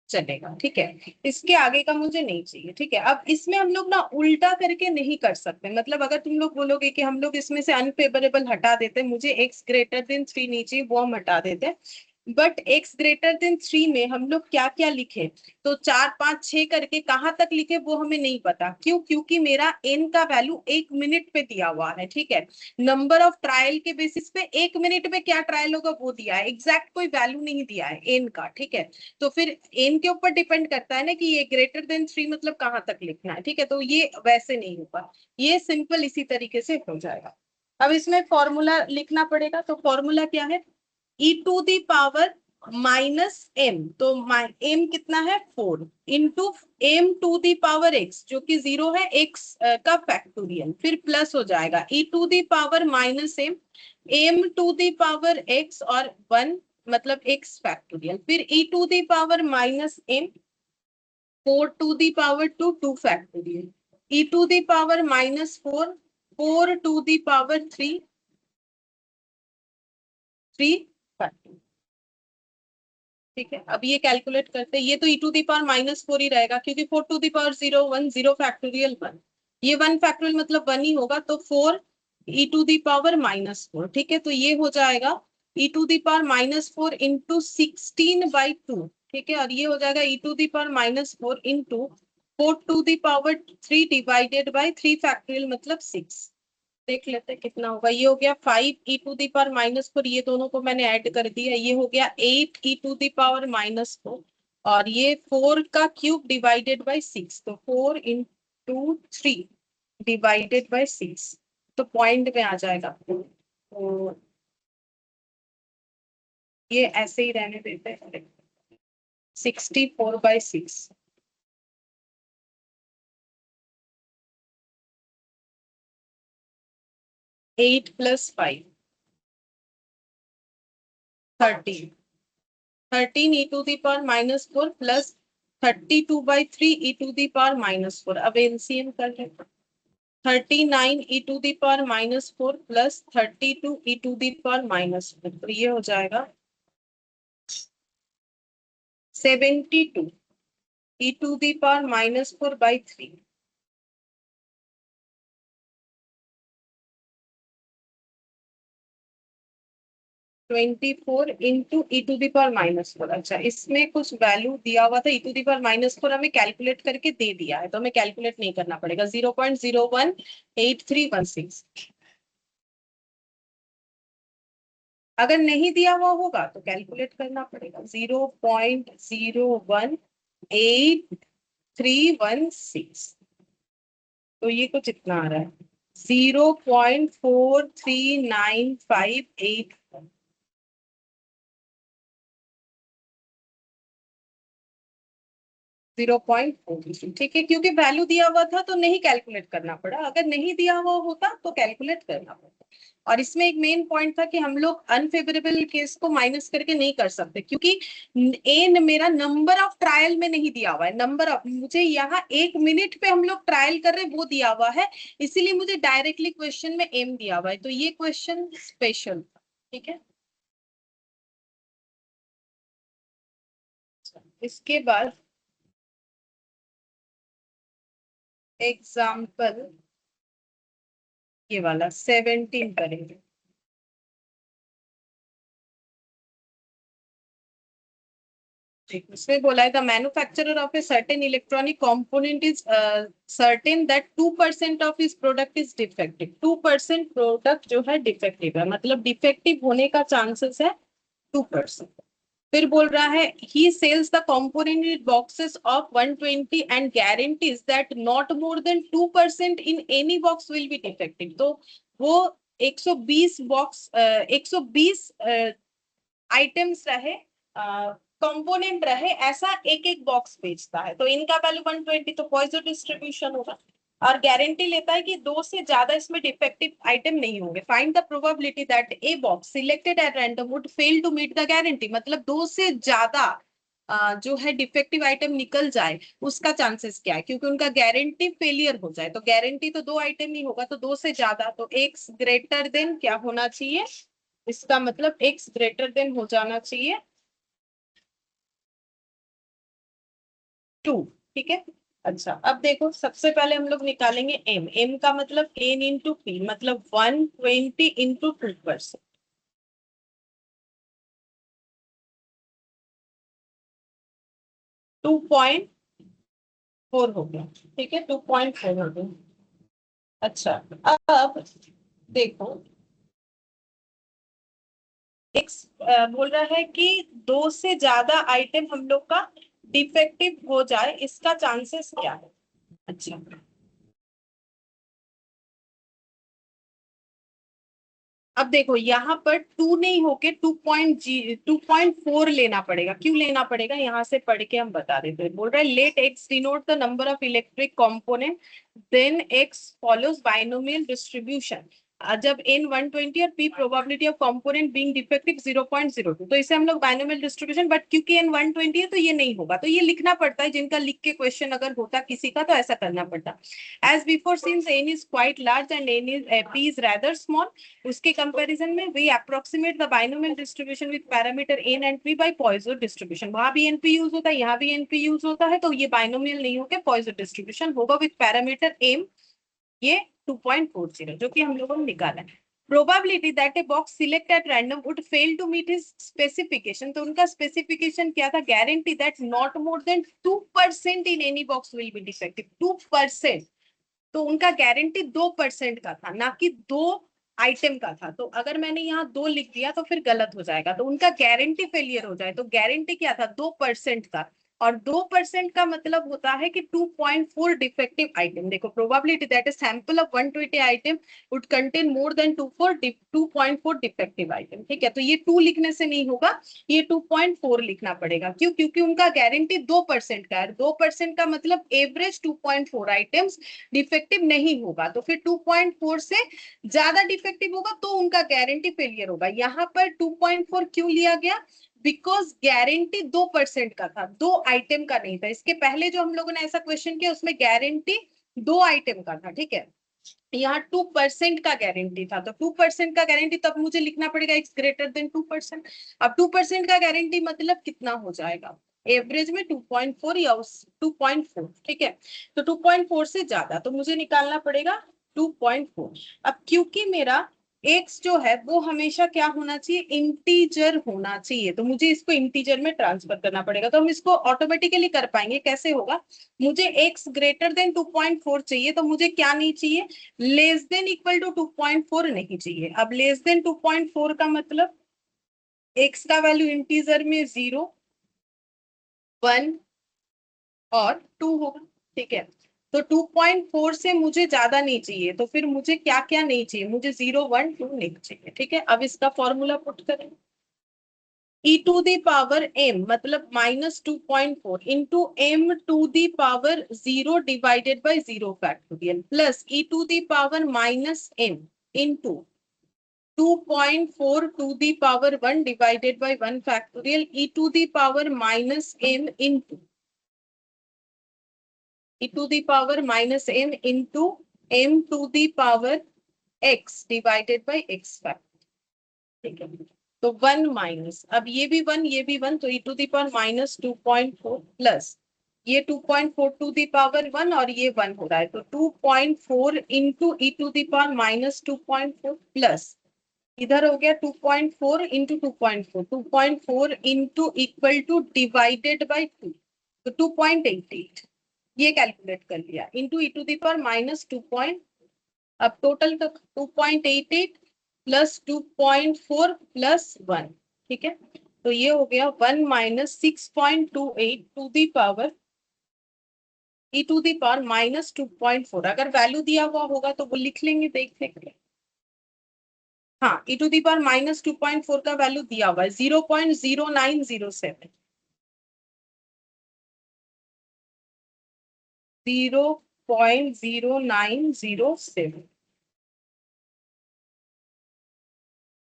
चलेगा। ठीक है, इसके आगे का मुझे नहीं चाहिए। ठीक है, अब इसमें हम लोग ना उल्टा करके नहीं कर सकते, मतलब अगर तुम लोग बोलोगे कि हम लोग इसमें से अनफेवरेबल हटा देते, मुझे x ग्रेटर देन 3 नहीं चाहिए, वो हम हटा देते, बट x ग्रेटर देन 3 में हम लोग क्या क्या लिखे, तो 4 5 6 करके कहां तक लिखे वो हमें नहीं पता। क्यों, क्योंकि मेरा n का वैल्यू 1 मिनट पे दिया हुआ है। ठीक है, नंबर ऑफ ट्रायल के बेसिस पे 1 मिनट में क्या ट्रायल होगा वो दिया है, एग्जैक्ट कोई वैल्यू नहीं दिया है n का। ठीक है, तो फिर n के ऊपर डिपेंड करता है ना कि ये ग्रेटर देन 3 मतलब कहां तक लिखना है। ठीक है, तो ये वैसे नहीं होगा, ये सिंपल इसी तरीके से हो जाएगा। अब इसमें फॉर्मूला लिखना पड़ेगा, तो फॉर्मूला क्या है, e to the power minus m, तो m कितना है 4 into m to the power x जो कि 0 है, x का फैक्टोरियल, फिर प्लस हो जाएगा e to the power minus m to the power x और 1 मतलब x फैक्टोरियल, फिर e to the power minus m 4 to the power 2 2 factorial, e to the power minus 4 4 to the power 3 3 factorial. ठीक है, अब ये calculate करते हैं, ये तो e to the power minus 4 ही रहेगा, क्योंकि 4 टू दी पावर 0 1 0 फैक्टोरियल 1, ये 1 फैक्टोरियल मतलब 1 ही होगा, तो 4 e to the power minus 4। ठीक है, तो ये हो जाएगा e to the power minus 4 into 16/2। ठीक है, और ये हो जाएगा e to the power minus 4 into 4 to the power 3 divided by 3 factorial मतलब 6। देख लेते हैं कितना होगा, ये हो गया 5 ई टू दी पावर माइनस 4, ये दोनों को मैंने ऐड कर दिया, ये हो गया 8 ई टू दी पावर माइनस 4, और ये 4 का क्यूब डिवाइडेड बाई 6, तो 4 इंटू 3 डिवाइडेड बाई 6, तो पॉइंट में आ जाएगा। तो ये ऐसे ही रहने देते हैं, 64/6। 8 + 5 13 13 e to the power minus 4 plus 32/3 e to the power minus 4। अब एलसीएम कर लें, 39 e to the power minus 4 plus 32 e to the power minus 4, तो ये हो जाएगा 72 e to the power minus 4/3। 124 into e to the power -4। अच्छा, इसमें कुछ वैल्यू दिया हुआ था, ई टू द पावर -4 हमें कैलकुलेट करके दे दिया है, तो हमें कैलकुलेट नहीं करना पड़ेगा। 0.018316। अगर नहीं दिया हुआ होगा तो कैलकुलेट करना पड़ेगा। 0.018316। तो ये कुछ इतना आ रहा है, 0.439581। 0.43, ठीक है, क्योंकि वैल्यू दिया हुआ था तो नहीं कैलकुलेट करना पड़ा। अगर नहीं दिया हुआ होता तो कैलकुलेट करना पड़ता। और इसमें एक मेन पॉइंट था कि हम लोग अनफेवरेबल केस को माइनस करके नहीं कर सकते, क्योंकि एन मेरा नंबर ऑफ ट्रायल में नहीं दिया हुआ है। नंबर ऑफ, मुझे यहाँ 1 मिनट पे हम लोग ट्रायल कर रहे हैं वो दिया हुआ है, इसीलिए मुझे डायरेक्टली क्वेश्चन में एम दिया हुआ है। तो ये क्वेश्चन स्पेशल था, ठीक है। इसके बाद एग्जाम्पल ये वाला 17 करेंगे। उसमें बोला है the manufacturer of a certain electronic component is certain that 2% of his product is defective. 2% product जो है डिफेक्टिव है, मतलब डिफेक्टिव होने का चांसेस है 2%। फिर बोल रहा है he sells the component in boxes of 120 and guarantees that not more than 2% in any box will be defective. तो वो 120 बॉक्स 120 आइटम्स रहे, कंपोनेंट रहे, ऐसा एक एक बॉक्स बेचता है। तो इनका वैल्यू 120, तो पॉइजन डिस्ट्रीब्यूशन होगा। और गारंटी लेता है कि 2 से ज्यादा इसमें डिफेक्टिव आइटम नहीं होंगे। Find the probability that a box selected at random would fail to meet the guarantee. मतलब 2 से ज्यादा जो है डिफेक्टिव आइटम निकल जाए उसका चांसेस क्या है, क्योंकि उनका गारंटी फेलियर हो जाए। तो गारंटी तो 2 आइटम नहीं होगा, तो 2 से ज्यादा, तो x ग्रेटर देन क्या होना चाहिए, इसका मतलब x ग्रेटर देन हो जाना चाहिए 2, ठीक है। अच्छा, अब देखो सबसे पहले हम लोग निकालेंगे m। m का मतलब n इंटू पी, मतलब 120 इंटू 2%। 2.4 हो गया, ठीक है, 2.4 हो गया। अच्छा, अब देखो x बोल रहा है कि 2 से ज्यादा आइटम हम लोग का डिफेक्टिव हो जाए, इसका चांसेस क्या है। अच्छा, अब देखो यहाँ पर 2 नहीं होके 2.4 लेना पड़ेगा। क्यों लेना पड़ेगा, यहाँ से पढ़ के हम बता देते हैं। बोल रहा है let x denote the number of electric component then x follows binomial distribution. जब n 120 और p probability of component being defective 0.02, तो इसे हम लोग बाइनोमियल डिस्ट्रीब्यूशन, बट क्योंकि n 120 है तो ये नहीं होगा, तो ये लिखना पड़ता है। जिनका लिख के क्वेश्चन अगर होता किसी का तो ऐसा करना पड़ता। As before since n is quite large and p is rather small, उसके कंपैरिजन में we approximate the binomial distribution with parameter n and p by Poisson distribution। वहां भी np यूज होता है, यहाँ भी np यूज होता है, तो ये बाइनोमियल नहीं होकर Poisson distribution होगा with parameter m, ये 2.40 जो कि हम लोगों ने निकाला है। Probability that a box select at random would fail to meet his specification, तो उनका स्पेसिफिकेशन क्या था, guarantee that not more than 2% in any box will be defective। 2%, तो उनका गारंटी 2% का था, ना कि 2 आइटम का था। तो अगर मैंने यहाँ 2 लिख दिया तो फिर गलत हो जाएगा, तो उनका गारंटी फेलियर हो जाए। तो गारंटी क्या था, 2% का, और 2% का मतलब होता है कि 2.4 डिफेक्टिव आइटम। देखो probability that a sample of 120 item would contain more than 2.4 defective item, ठीक है। तो ये 2 लिखने से नहीं होगा, ये 2.4 लिखना पड़ेगा। क्यों, क्योंकि उनका गारंटी 2% का है। 2% का मतलब एवरेज 2.4 आइटम्स डिफेक्टिव नहीं होगा, तो फिर 2.4 से ज्यादा डिफेक्टिव होगा तो उनका गारंटी फेलियर होगा। यहाँ पर 2.4 क्यों लिया गया, बिकॉज गारंटी 2% का था, 2 आइटम का नहीं था। इसके पहले जो हम लोगों ने ऐसा क्वेश्चन किया उसमें गारंटी 2 आइटम का था, ठीक है। यहाँ 2% का गारंटी था, तो 2% का गारंटी, तब मुझे लिखना पड़ेगा x ग्रेटर देन 2%। अब 2% का गारंटी मतलब कितना हो जाएगा, एवरेज में 2.4 या 2.4, ठीक है। तो 2.4 से ज्यादा, तो मुझे निकालना पड़ेगा 2.4। अब क्योंकि मेरा x जो है वो हमेशा क्या होना चाहिए, इंटीजर होना चाहिए। तो मुझे इसको इंटीजर में ट्रांसफर करना पड़ेगा। तो हम इसको ऑटोमेटिकली कर पाएंगे। कैसे होगा, मुझे x ग्रेटर देन 2.4 चाहिए, तो मुझे क्या नहीं चाहिए, लेस देन इक्वल टू 2.4 नहीं चाहिए। अब लेस देन 2.4 का मतलब x का वैल्यू इंटीजर में 0, 1 और 2 होगा। ठीक है, तो 2.4 से मुझे ज्यादा नहीं चाहिए, तो फिर मुझे क्या क्या नहीं चाहिए, मुझे 0, 1, 2 नहीं चाहिए। ठीक है, अब इसका फॉर्मूला पुट करें। e to the power m मतलब -2.4 into m to the power 0 divided by 0 factorial plus e to the power -m into 2.4 to the power 1 divided by 1 factorial e to the power -m into e to the power -m into m to the power x divided by x factor। ठीक है, तो 1 minus, अब ये भी 1 ये भी 1, तो e to the power -2.4 plus ये 2.4 टू दी पावर 1 और ये 1 हो रहा है, तो 2.4 into e to the power -2.4 plus इधर हो गया 2.4 into 2.4, 2.4 into equal to divided by 2, तो 2.88 ये कैलकुलेट कर लिया into e to the power -2 point, अब टोटल तक 2.88 प्लस 2.4 प्लस 1। ठीक है, तो ये हो गया 1 - 6.28 to the power e to the power -2.4। अगर वैल्यू दिया हुआ होगा तो वो लिख लेंगे, देख लेंगे। हाँ, ई टू दी पावर -2.4 का वैल्यू दिया हुआ है 0.0907, 0.0907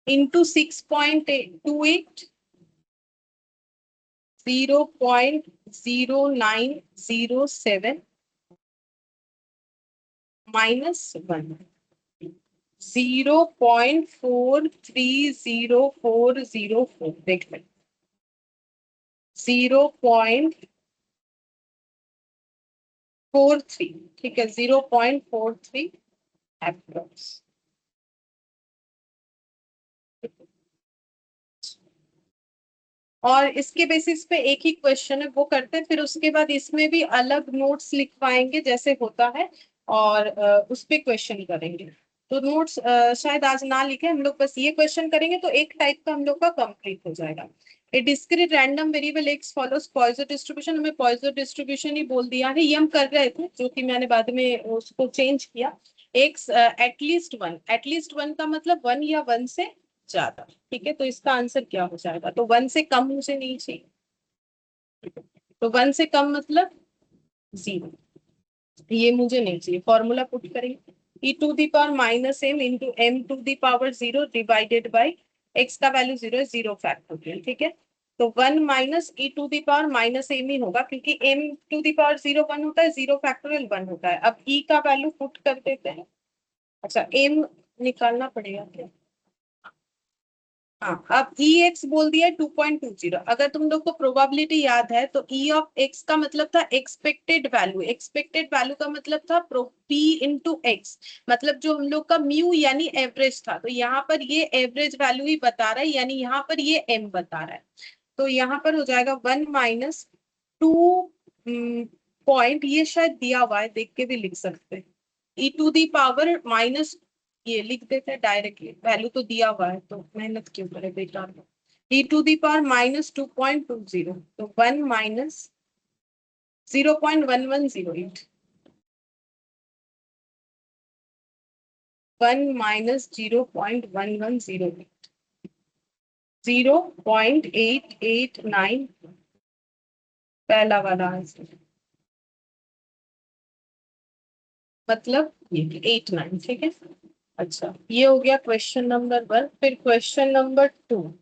into 6.28, 0.0907 minus 1, 0.43004, देख लें 0.43। ठीक है, 0.43 अप्रोक्स। और इसके बेसिस पे एक ही क्वेश्चन है वो करते हैं, फिर उसके बाद इसमें भी अलग नोट्स लिखवाएंगे जैसे होता है, और उस पे क्वेश्चन करेंगे। तो नोट्स शायद आज ना लिखे, हम लोग बस ये क्वेश्चन करेंगे, तो एक टाइप का हम लोग का कंप्लीट हो जाएगा। A discrete random variable x follows Poisson distribution, हमें पॉइजन डिस्ट्रीब्यूशन ही बोल दिया है, ये हम कर रहे थे, जो कि मैंने बाद में उसको चेंज किया। एक्स एटलीस्ट वन का मतलब 1 या 1 से ज्यादा। ठीक है, तो इसका आंसर क्या हो जाएगा, तो 1 से कम मुझे नहीं चाहिए, तो 1 से कम मतलब 0, ये मुझे नहीं चाहिए। फॉर्मूला पुट करेंगे e to the power -m into m to the power 0 divided by x का वैल्यू 0 है, 0 फैक्टोरियल। ठीक है, तो 1 minus e to the power -m ही होगा, क्योंकि m टू दी पावर 0 1 होता है, 0 फैक्टोरियल 1 होता है। अब e का वैल्यू पुट कर देते हैं। अच्छा, m निकालना पड़ेगा क्या, हाँ, अब ई एक्स बोल दिया 2.20। अगर तुम लोग को प्रोबेबिलिटी याद है तो ई ऑफ एक्स का मतलब था एक्सपेक्टेड वैल्यू, एक्सपेक्टेड वैल्यू का मतलब था पी इंटू एक्स, मतलब जो हम लोग का म्यू यानी एवरेज था। तो यहाँ पर ये एवरेज वैल्यू ही बता रहा है, यानी यहाँ पर ये एम बता रहा है। तो यहाँ पर हो जाएगा 1 माइनस 2 पॉइंट, ये शायद दिया हुआ है, देख के भी लिख सकते हैं, ई टू दी पावर माइनस, ये लिख देते हैं डायरेक्टली, वैल्यू तो दिया हुआ है तो मेहनत क्यों करे बेकार में। e टू दी पावर -2.20, तो 1 माइनस 0.1108, 1 माइनस 0.1108, 0.889 पहला वाला आंसर, मतलब ये 89। ठीक है, अच्छा, ये हो गया क्वेश्चन नंबर 1। फिर क्वेश्चन नंबर 2,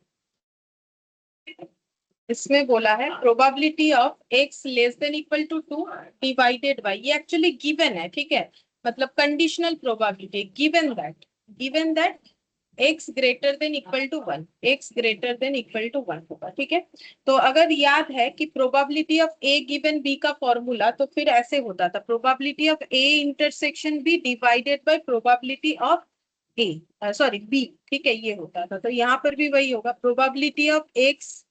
इसमें बोला है probability of x less than equal to 2 divided by, ये एक्चुअली गिवन है। ठीक है, मतलब conditional probability, given that x greater than equal to 1, x greater than equal to 1 होगा। ठीक है, तो अगर याद है कि probability of a given b का फॉर्मूला, तो फिर ऐसे होता था, probability of a intersection b divided by probability of a sorry b, ठीक है, ये होता था। तो यहाँ पर भी वही होगा, probability of x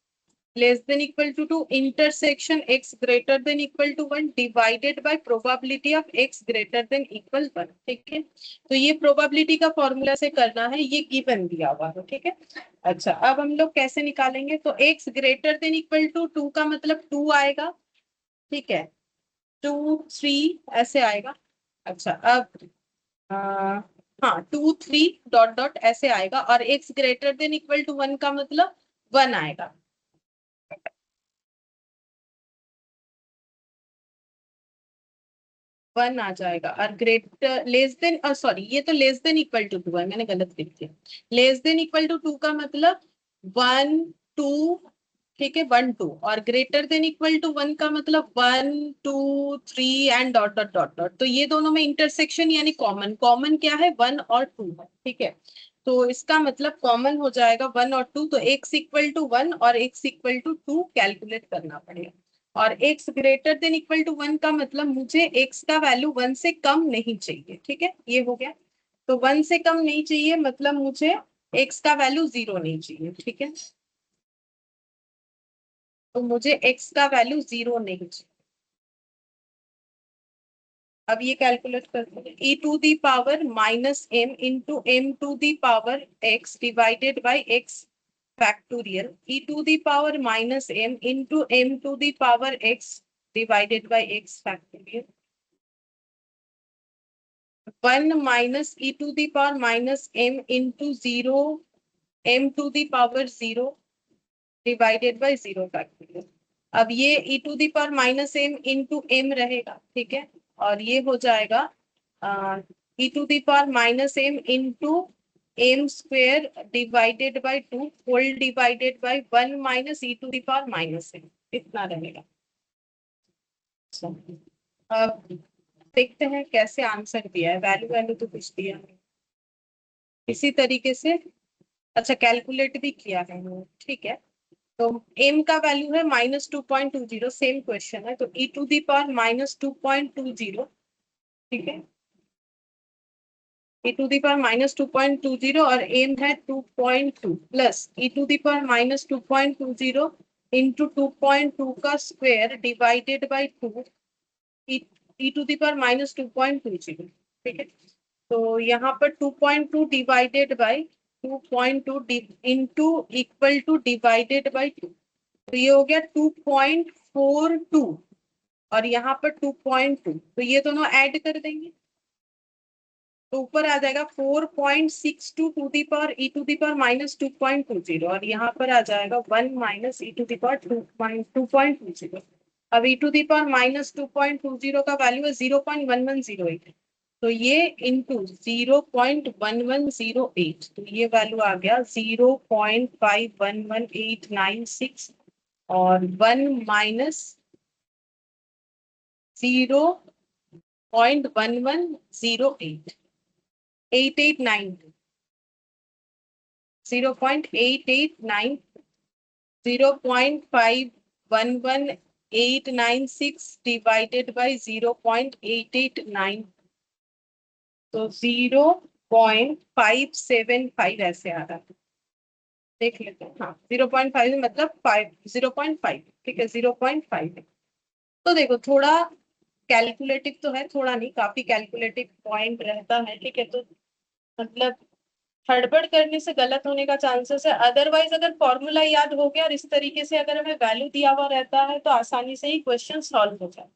less than equal to 2 intersection x greater than equal to 1 divided by probability of x greater than equal 1, ठीक है। तो ये प्रोबेबिलिटी का फॉर्मूला से करना है, ये गिवन दिया हुआ है, ठीक है। अच्छा, अब हम लोग कैसे निकालेंगे? तो x greater than equal to 2 का मतलब 2 आएगा, ठीक है, 2 3 ऐसे आएगा। अच्छा, अब हाँ 2 3 डॉट डॉट ऐसे आएगा, और x greater than equal to 1 का मतलब 1 आएगा। वन आ जाएगा, और ग्रेटर लेस देन सॉरी, ये तो लेस देन इक्वल टू 2 है, मैंने गलत लिख दिया। लेस देन इक्वल टू 2 का मतलब 1 2, ठीक है, 1 2, और ग्रेटर देन इक्वल टू 1 का मतलब 1 2 3 and dot dot dot dot. तो ये दोनों में इंटरसेक्शन यानी कॉमन, कॉमन क्या है? 1 और 2 है, ठीक है। तो इसका मतलब कॉमन हो जाएगा 1 और 2, तो x इक्वल टू 1 और x इक्वल टू 2 कैलकुलेट करना पड़ेगा। और x greater than equal to 1 का मतलब मुझे x का वैल्यू 1 से कम नहीं चाहिए, ठीक है, ये हो गया। तो 1 से कम नहीं चाहिए मतलब मुझे x का वैल्यू 0 नहीं चाहिए, ठीक है। तो मुझे x का वैल्यू 0 नहीं चाहिए। अब ये कैलकुलेट करते हैं, e to the power minus m into m to the power x divided by x factorial, e to the power minus m into m to the power x divided by x factorial, 1 minus e to the power minus m into 0 m to the power 0 divided by 0 factorial. अब ये e to the power minus m into m रहेगा, ठीक है, और ये हो जाएगा e to the power minus m into m square divided by 2 whole divided by 1 minus e to the power minus m, इतना रहेगा। अब देखते हैं कैसे आंसर दिया है, वैल्यू वैल्यू तो कुछ दिया नहीं इसी तरीके से। अच्छा, कैलकुलेट भी किया है हमने, ठीक है। तो m का वैल्यू है -2.20, सेम क्वेश्चन है, तो e टू दी पावर -2.20, ठीक है, e टू दी पावर -2.20, और m है 2.2 plus e to the power -2.20 into 2.2 का square divided by 2 e to the power -2.20, ठीक है। तो यहाँ पर 2.2 divided by 2.2 into equal to divided by 2, तो ये हो गया 2.42, और यहाँ पर 2.2, तो ये दोनों ऐड कर देंगे तो ऊपर आ जाएगा 4.62 to the power e to the power -2.20, और यहाँ पर आ जाएगा 1 minus e to the power 2.20। अब e टू दी पावर -2.20 का वैल्यू है 0.1108, तो ये इंटू 0.1108, तो ये वैल्यू आ गया 0.511896, और 1 माइनस 0.1108 8892, 0.889, 0.511896 डिवाइडेड बाई 0.889, तो 0.575 ऐसे आ रहा है। देख लेते हैं, हाँ 0.5 मतलब 0.5, ठीक है, 0.5। तो देखो थोड़ा कैलकुलेटिव तो है, थोड़ा नहीं, काफी कैलकुलेटिव पॉइंट रहता है, ठीक है। तो मतलब हड़बड़ करने से गलत होने का चांसेस है, अदरवाइज अगर फॉर्मूला याद हो गया और इस तरीके से अगर हमें वैल्यू दिया हुआ रहता है तो आसानी से ही क्वेश्चन सॉल्व हो जाए,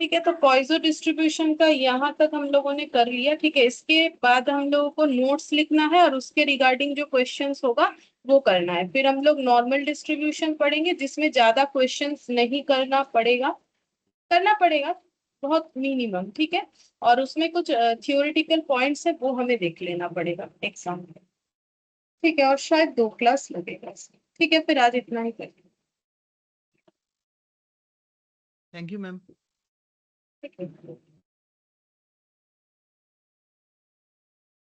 ठीक है। तो पॉइजन डिस्ट्रीब्यूशन का यहाँ तक हम लोगों ने कर लिया, ठीक है। इसके बाद हम लोगों को नोट्स लिखना है और उसके रिगार्डिंग जो क्वेश्चंस होगा वो करना है। फिर हम लोग नॉर्मल डिस्ट्रीब्यूशन पढ़ेंगे जिसमें ज्यादा क्वेश्चंस नहीं करना पड़ेगा, करना पड़ेगा बहुत मिनिमम, ठीक है। और उसमें कुछ थियोरिटिकल पॉइंट्स है वो हमें देख लेना पड़ेगा एग्जाम में, ठीक है। और शायद 2 क्लास लगेगा इसमें, ठीक है। फिर आज इतना ही करेंगे, थैंक यू मैम। ठीक है।